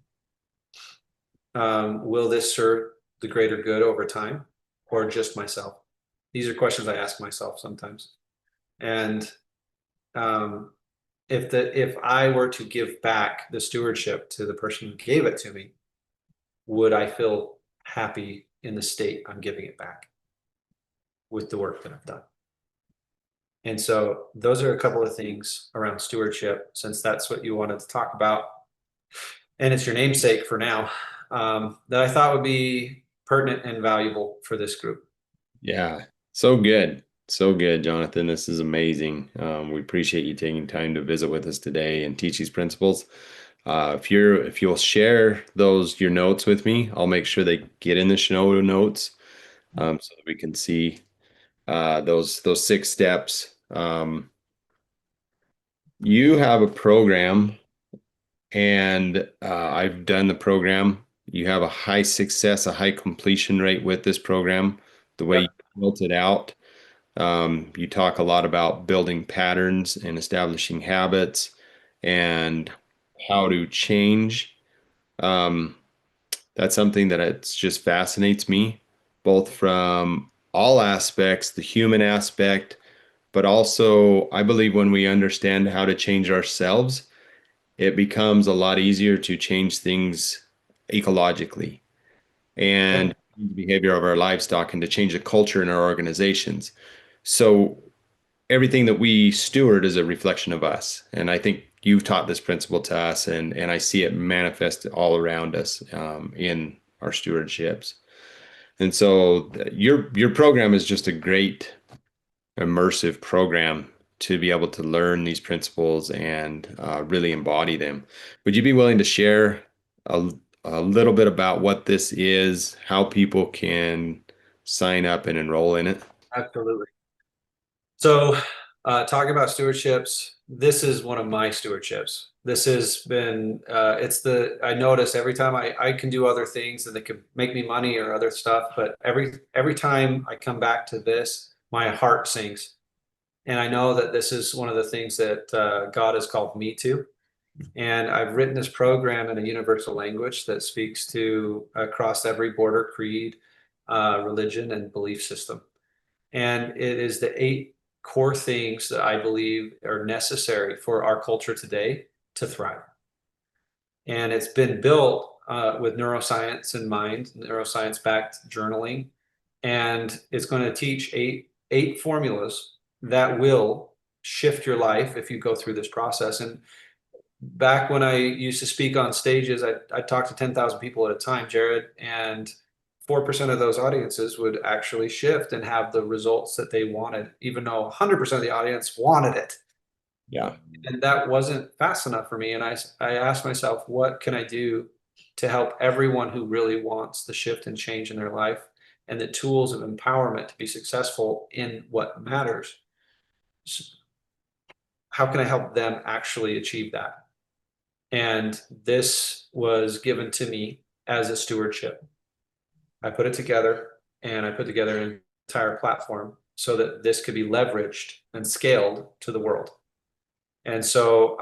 S2: Will this serve the greater good over time, or just myself? These are questions I ask myself sometimes. And if I were to give back the stewardship to the person who gave it to me, would I feel happy in the state I'm giving it back with the work that I've done? And so those are a couple of things around stewardship, since that's what you wanted to talk about. And it's your namesake for now, that I thought would be pertinent and valuable for this group.
S1: Yeah. So good. So good, Jonathan. This is amazing. We appreciate you taking time to visit with us today and teach these principles. If you'll share your notes with me, I'll make sure they get in the show notes, so that we can see those 6 steps. You have a program, and I've done the program. You have a high success, a high completion rate with this program, the way you
S2: Yep.
S1: built it out. You talk a lot about building patterns and establishing habits and how to change. Um, that's something that it's just fascinates me, both from all aspects, the human aspect, but also I believe when we understand how to change ourselves, it becomes a lot easier to change things ecologically and the behavior of our livestock and to change the culture in our organizations. So everything that we steward is a reflection of us. And I think you've taught this principle to us, and I see it manifest all around us in our stewardships. And so your program is just a great immersive program to be able to learn these principles and really embody them. Would you be willing to share a, a little bit about what this is, how people can sign up and enroll in it?
S2: Absolutely. So, talking about stewardships, this is one of my stewardships. This has been, I notice every time I can do other things that could make me money or other stuff, but every time I come back to this, my heart sings. And I know that this is one of the things that God has called me to. And I've written this program in a universal language that speaks to across every border, creed, religion, and belief system. And it is the 8 core things that I believe are necessary for our culture today to thrive. And it's been built with neuroscience in mind, neuroscience-backed journaling, and it's going to teach eight formulas that will shift your life if you go through this process. And back when I used to speak on stages, I talked to 10,000 people at a time, Jared, and 4% of those audiences would actually shift and have the results that they wanted, even though 100% of the audience wanted it.
S1: Yeah.
S2: And that wasn't fast enough for me. And I asked myself, what can I do to help everyone who really wants the shift and change in their life and the tools of empowerment to be successful in what matters? How can I help them actually achieve that? And this was given to me as a stewardship. I put it together and I put together an entire platform so that this could be leveraged and scaled to the world. And so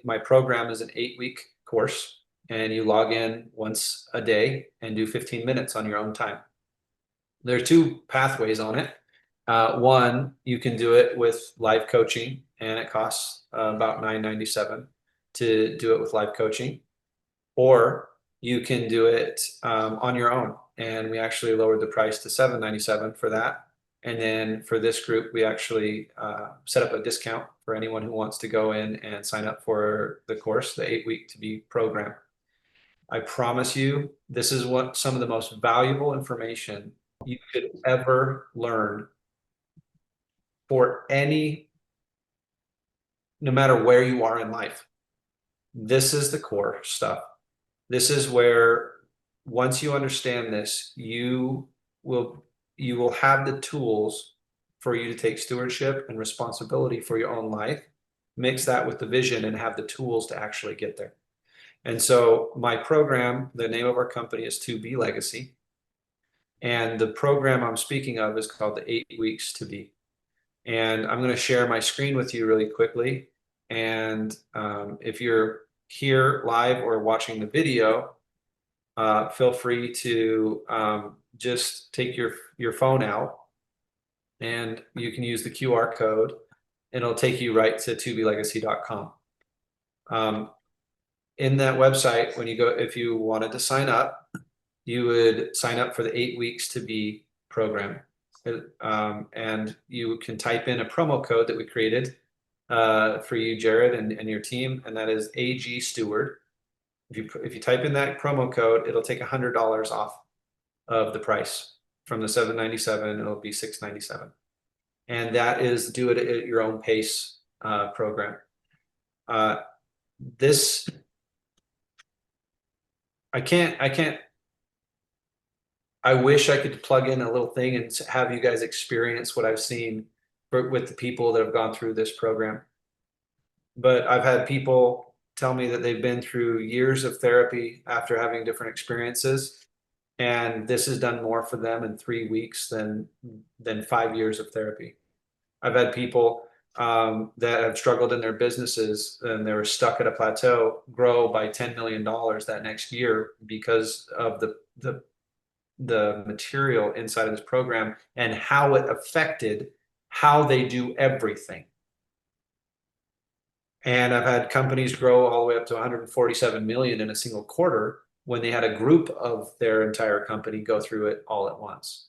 S2: my program is an 8-week course, and you log in once a day and do 15 minutes on your own time. There are 2 pathways on it. One, you can do it with live coaching, and it costs about $9.97 to do it with live coaching, or you can do it on your own. And we actually lowered the price to $7.97 for that. And then for this group, we actually set up a discount for anyone who wants to go in and sign up for the course, the 8-week to be program. I promise you, this is what some of the most valuable information you could ever learn for no matter where you are in life. This is the core stuff. This is where once you understand this, you will have the tools for you to take stewardship and responsibility for your own life, mix that with the vision, and have the tools to actually get there. And so my program, the name of our company is To Be Legacy. And the program I'm speaking of is called the 8 Weeks to Be. And I'm going to share my screen with you really quickly. And if you're here live or watching the video, feel free to just take your phone out, and you can use the QR code. It'll take you right to tobelegacy.com. In that website, when you go, if you wanted to sign up, you would sign up for the 8 Weeks to Be program. And you can type in a promo code that we created for you, Jared, and your team, and that is AG Steward. If you type in that promo code, it'll take $100 off of the price. From the $7.97, it'll be $6.97. And that is do it at your own pace program. This I wish I could plug in a little thing and have you guys experience what I've seen with the people that have gone through this program. But I've had people tell me that they've been through years of therapy after having different experiences, and this has done more for them in 3 weeks than 5 years of therapy. I've had people that have struggled in their businesses and they were stuck at a plateau grow by $10 million that next year because of the material inside of this program and how it affected how they do everything. And I've had companies grow all the way up to 147 million in a single quarter when they had a group of their entire company go through it all at once.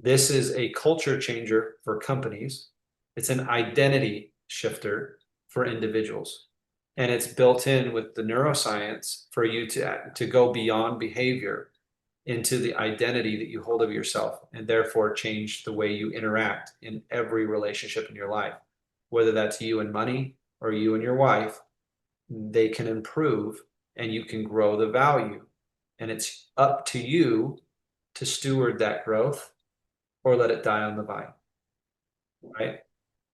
S2: This is a culture changer for companies. It's an identity shifter for individuals. And it's built in with the neuroscience for you to go beyond behavior into the identity that you hold of yourself, and therefore change the way you interact in every relationship in your life, whether that's you and money or you and your wife. They can improve and you can grow the value, and it's up to you to steward that growth or let it die on the vine, right?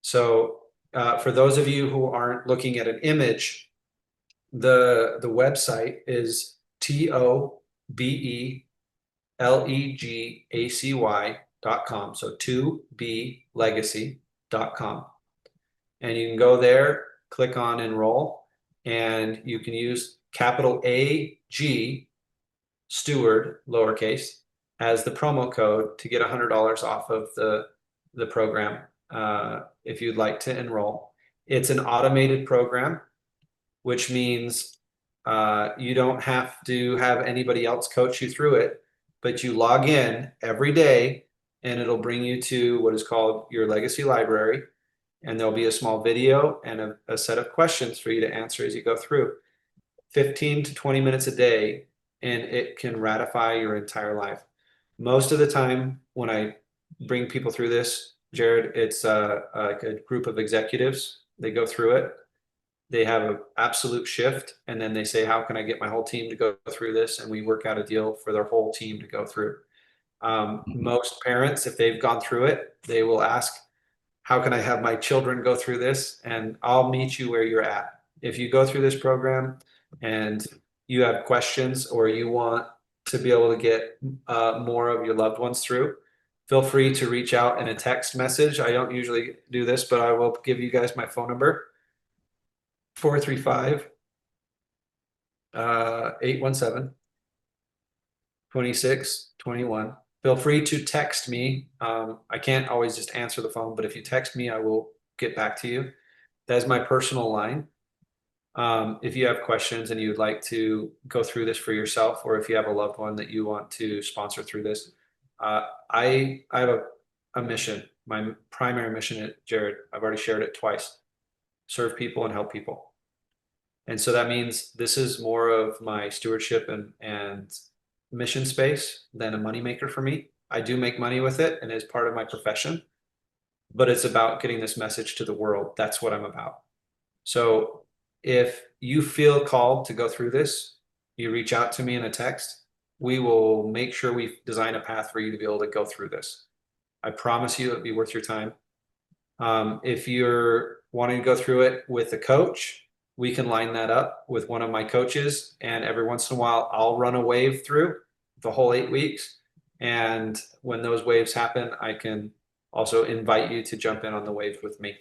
S2: So for those of you who aren't looking at an image, the website is tobelegacy legacy.com. So 2blegacy.com. And you can go there, click on enroll, and you can use capital AG Steward lowercase as the promo code to get $100 off of the program if you'd like to enroll. It's an automated program, which means you don't have to have anybody else coach you through it, but you log in every day and it'll bring you to what is called your legacy library. And there'll be a small video and a set of questions for you to answer as you go through. 15 to 20 minutes a day, and it can ratify your entire life. Most of the time when I bring people through this, Jared, it's like a group of executives. They go through it. They have an absolute shift, and then they say, how can I get my whole team to go through this? And we work out a deal for their whole team to go through. Most parents, if they've gone through it, they will ask, how can I have my children go through this? And I'll meet you where you're at. If you go through this program and you have questions or you want to be able to get more of your loved ones through, feel free to reach out in a text message. I don't usually do this, but I will give you guys my phone number, 435 817 2621. Feel free to text me. I can't always just answer the phone, but if you text me, I will get back to you. That's my personal line. If you have questions and you'd like to go through this for yourself, or if you have a loved one that you want to sponsor through this, I have a mission. My primary mission at Jared, I've already shared it twice: serve people and help people. And so that means this is more of my stewardship and mission space than a moneymaker for me. I do make money with it and it's part of my profession, but it's about getting this message to the world. That's what I'm about. So if you feel called to go through this, you reach out to me in a text. We will make sure we design a path for you to be able to go through this. I promise you it'll be worth your time. If you're wanting to go through it with a coach, we can line that up with one of my coaches. And every once in a while, I'll run a wave through the whole 8 weeks. And when those waves happen, I can also invite you to jump in on the wave with me.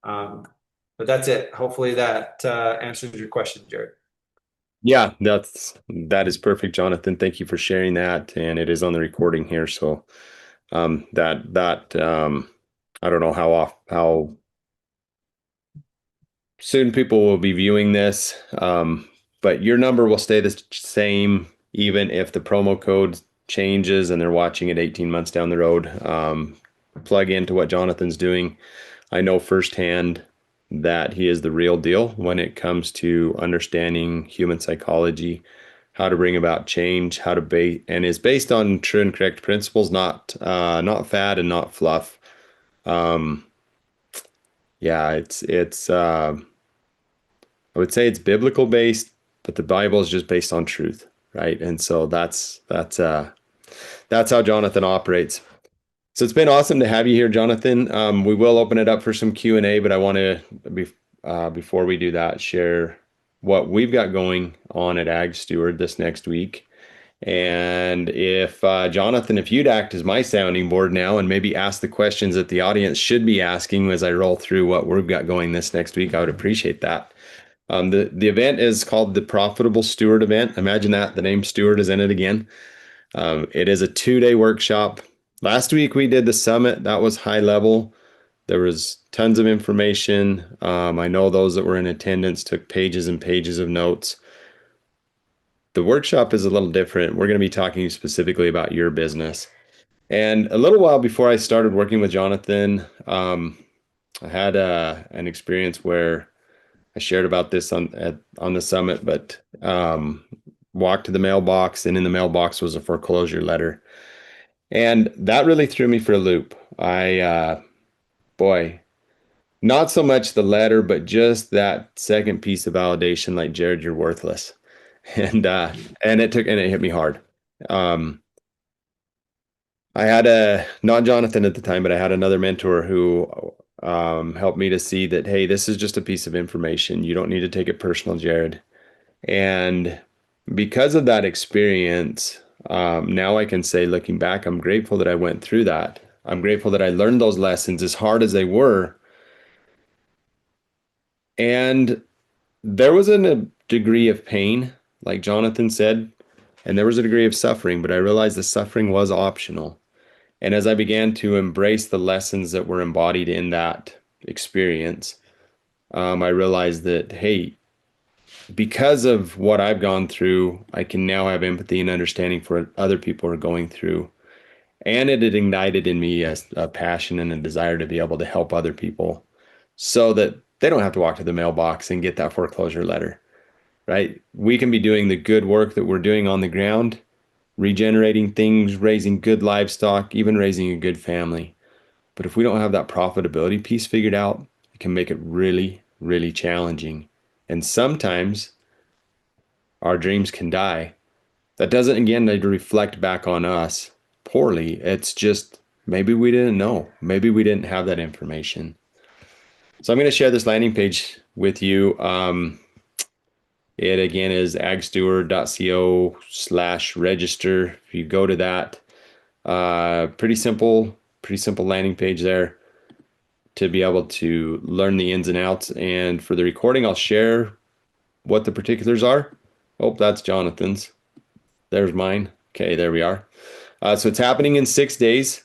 S2: But that's it. Hopefully that answers your question, Jared.
S1: Yeah, that is perfect, Jonathan. Thank you for sharing that, and it is on the recording here. So I don't know how soon people will be viewing this, but your number will stay the same even if the promo code changes and they're watching it 18 months down the road. Plug into what Jonathan's doing. I know firsthand that he is the real deal when it comes to understanding human psychology, how to bring about change, and is based on true and correct principles, not fad and not fluff. Yeah, it's I would say it's biblical based, but the Bible is just based on truth, right? And so that's how Jonathan operates. So it's been awesome to have you here, Jonathan. We will open it up for some Q&A, but I want to, before we do that, share what we've got going on at Ag Steward this next week. And if Jonathan, if you'd act as my sounding board now and maybe ask the questions that the audience should be asking as I roll through what we've got going this next week, I would appreciate that. The event is called the Profitable Steward event. Imagine that, the name Steward is in it again. It is a 2-day workshop. Last week we did the summit. That was high level. There was tons of information. I know those that were in attendance took pages and pages of notes. The workshop is a little different. We're going to be talking specifically about your business. And a little while before I started working with Jonathan, I had an experience where I shared about this on the summit, but walked to the mailbox, and in the mailbox was a foreclosure letter. And that really threw me for a loop. Boy, not so much the letter, but just that second piece of validation, like, Jared, you're worthless. And it hit me hard. I had not Jonathan at the time, but I had another mentor who helped me to see that, hey, this is just a piece of information. You don't need to take it personal, Jared. And because of that experience, Now I can say, looking back, I'm grateful that I went through that. I'm grateful that I learned those lessons as hard as they were. And there was a degree of pain, like Jonathan said, and there was a degree of suffering, but I realized the suffering was optional. And as I began to embrace the lessons that were embodied in that experience, I realized that, hey, because of what I've gone through, I can now have empathy and understanding for what other people are going through. And it had ignited in me a passion and a desire to be able to help other people so that they don't have to walk to the mailbox and get that foreclosure letter, right? We can be doing the good work that we're doing on the ground, regenerating things, raising good livestock, even raising a good family. But if we don't have that profitability piece figured out, it can make it really, really challenging. And sometimes our dreams can die. That doesn't, again, need to reflect back on us poorly. It's just maybe we didn't know. Maybe we didn't have that information. So I'm going to share this landing page with you. It again is agsteward.co/register. If you go to that, pretty simple landing page there to be able to learn the ins and outs. And for the recording, I'll share what the particulars are. Oh, that's Jonathan's. There's mine. Okay, there we are. So it's happening in 6 days.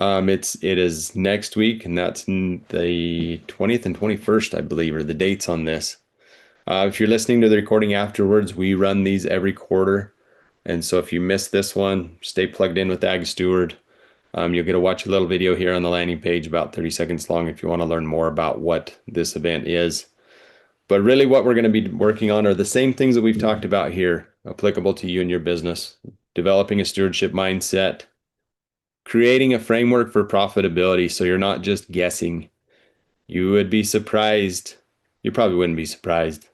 S1: It is next week, and that's the 20th and 21st, I believe, are the dates on this. If you're listening to the recording afterwards, we run these every quarter. And so if you miss this one, stay plugged in with Ag Steward. You'll get to watch a little video here on the landing page, about 30 seconds long, if you want to learn more about what this event is. But really what we're going to be working on are the same things that we've talked about here, applicable to you and your business. Developing a stewardship mindset, creating a framework for profitability so you're not just guessing. You would be surprised. You probably wouldn't be surprised.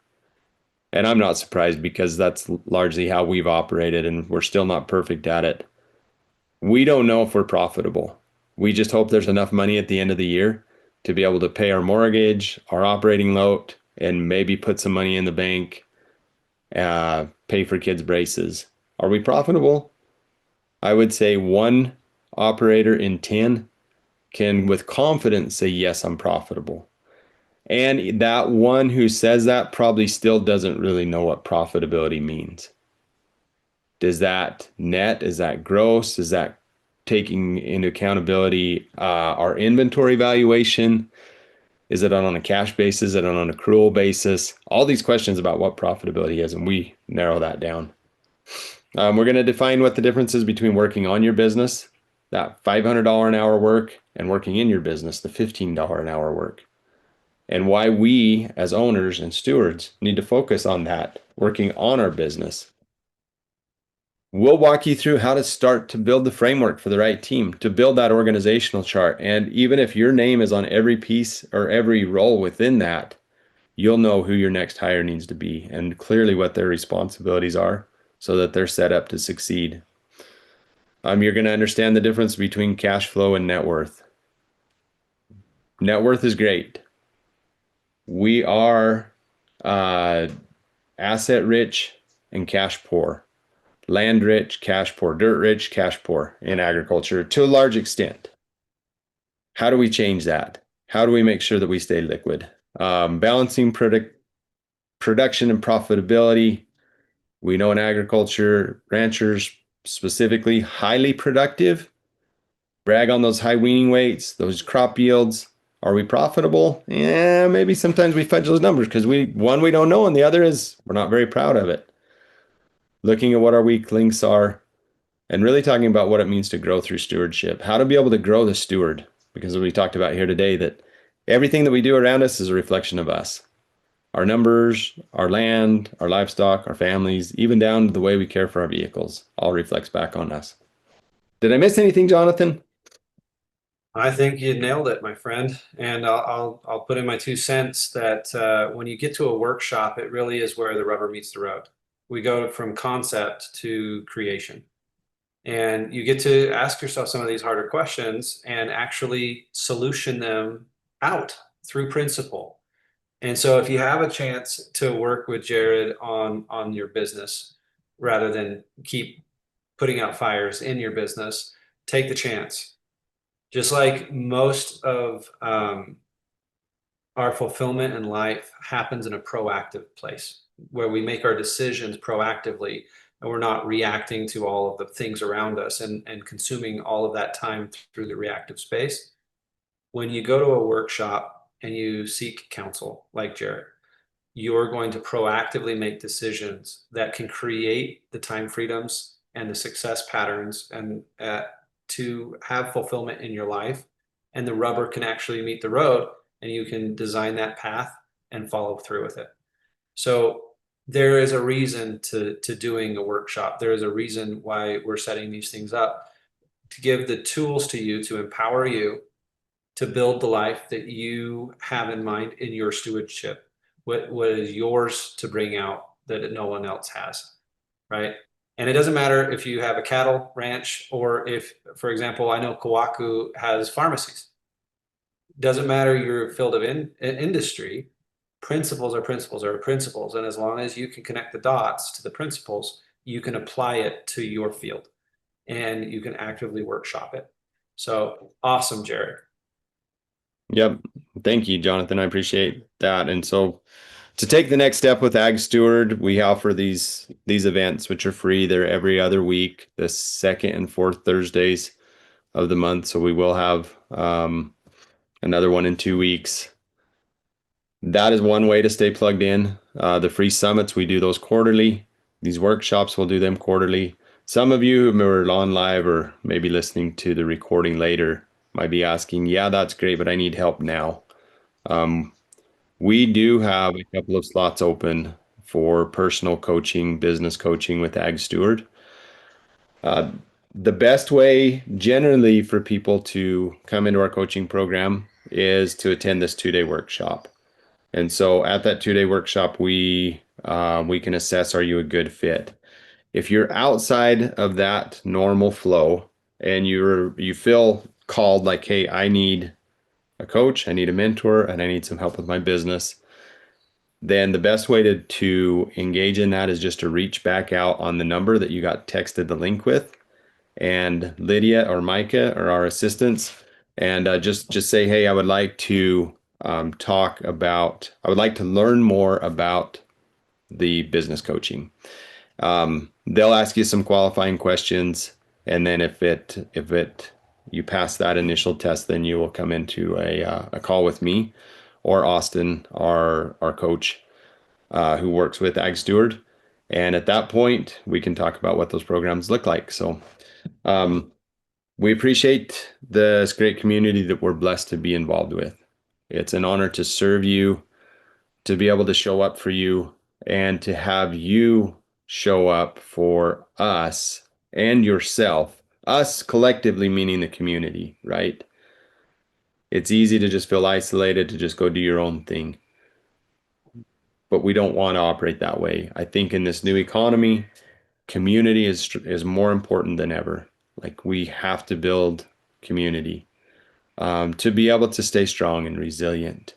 S1: And I'm not surprised because that's largely how we've operated, and we're still not perfect at it. We don't know if we're profitable. We just hope there's enough money at the end of the year to be able to pay our mortgage, our operating note, and maybe put some money in the bank, pay for kids' braces. Are we profitable? I would say one operator in 10 can with confidence say, yes, I'm profitable. And that one who says that probably still doesn't really know what profitability means. Does that net? Is that gross? Is that taking into accountability our inventory valuation? Is it on a cash basis? Is it on an accrual basis? All these questions about what profitability is, and we narrow that down. We're going to define what the difference is between working on your business, that $500 an hour work, and working in your business, the $15 an hour work, and why we as owners and stewards need to focus on that, working on our business. We'll walk you through how to start to build the framework for the right team, to build that organizational chart. And even if your name is on every piece or every role within that, you'll know who your next hire needs to be and clearly what their responsibilities are so that they're set up to succeed. You're going to understand the difference between cash flow and net worth. Net worth is great. We are asset rich and cash poor. Land rich, cash poor. Dirt rich, cash poor in agriculture to a large extent. How do we change that? How do we make sure that we stay liquid? Balancing production and profitability. We know in agriculture, ranchers specifically, highly productive. Brag on those high weaning weights, those crop yields. Are we profitable? Yeah, maybe sometimes we fudge those numbers because we don't know, and the other is we're not very proud of it. Looking at what our weak links are, and really talking about what it means to grow through stewardship, how to be able to grow the steward, because we talked about here today that everything that we do around us is a reflection of us. Our numbers, our land, our livestock, our families, even down to the way we care for our vehicles, all reflects back on us. Did I miss anything, Jonathan?
S2: I think you nailed it, my friend. And I'll put in my 2 cents that when you get to a workshop, it really is where the rubber meets the road. We go from concept to creation. And you get to ask yourself some of these harder questions and actually solution them out through principle. And so if you have a chance to work with Jared on your business rather than keep putting out fires in your business, take the chance. Just like most of our fulfillment in life happens in a proactive place where we make our decisions proactively and we're not reacting to all of the things around us and consuming all of that time through the reactive space. When you go to a workshop and you seek counsel like Jared, you're going to proactively make decisions that can create the time freedoms and the success patterns and to have fulfillment in your life. And the rubber can actually meet the road and you can design that path and follow through with it. So there is a reason to doing a workshop. There is a reason why we're setting these things up to give the tools to you to empower you to build the life that you have in mind in your stewardship. What is yours to bring out that no one else has, right? And it doesn't matter if you have a cattle ranch or if, for example, I know Kawaku has pharmacies. Doesn't matter your field of industry. Principles are principles are principles. And as long as you can connect the dots to the principles, you can apply it to your field and you can actively workshop it. So awesome, Jared.
S1: Yep. Thank you, Jonathan. I appreciate that. And so to take the next step with Ag Steward, we offer these events, which are free. They're every other week, the second and fourth Thursdays of the month. So we will have another one in 2 weeks. That is one way to stay plugged in. The free summits, we do those quarterly. These workshops, we'll do them quarterly. Some of you who are on live or maybe listening to the recording later might be asking, yeah, that's great, but I need help now. We do have a couple of slots open for personal coaching, business coaching with Ag Steward. The best way generally for people to come into our coaching program is to attend this 2-day workshop. And so at that 2-day workshop, we can assess, are you a good fit? If you're outside of that normal flow and you feel called like, hey, I need a coach, I need a mentor, and I need some help with my business, then the best way to engage in that is just to reach back out on the number that you got texted the link with, and Lydia or Micah or our assistants, and just say, hey, I would like to I would like to learn more about the business coaching. They'll ask you some qualifying questions, and then if you pass that initial test, then you will come into a call with me or Austin, our coach, who works with Ag Steward. And at that point, we can talk about what those programs look like. So we appreciate this great community that we're blessed to be involved with. It's an honor to serve you, to be able to show up for you, and to have you show up for us and yourself. Us collectively meaning the community, right? It's easy to just feel isolated, to just go do your own thing. But we don't want to operate that way. I think in this new economy, community is more important than ever. Like we have to build community to be able to stay strong and resilient.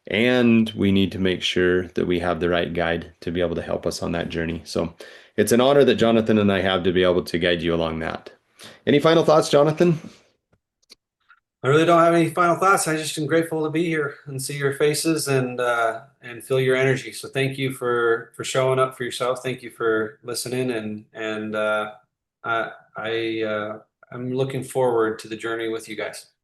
S1: And we need to make sure that we have the right guide to be able to help us on that journey. So it's an honor that Jonathan and I have to be able to guide you along that. Any final thoughts, Jonathan?
S2: I really don't have any final thoughts. I just am grateful to be here and see your faces and feel your energy. So thank you for showing up for yourself. Thank you for listening and I'm looking forward to the journey with you guys.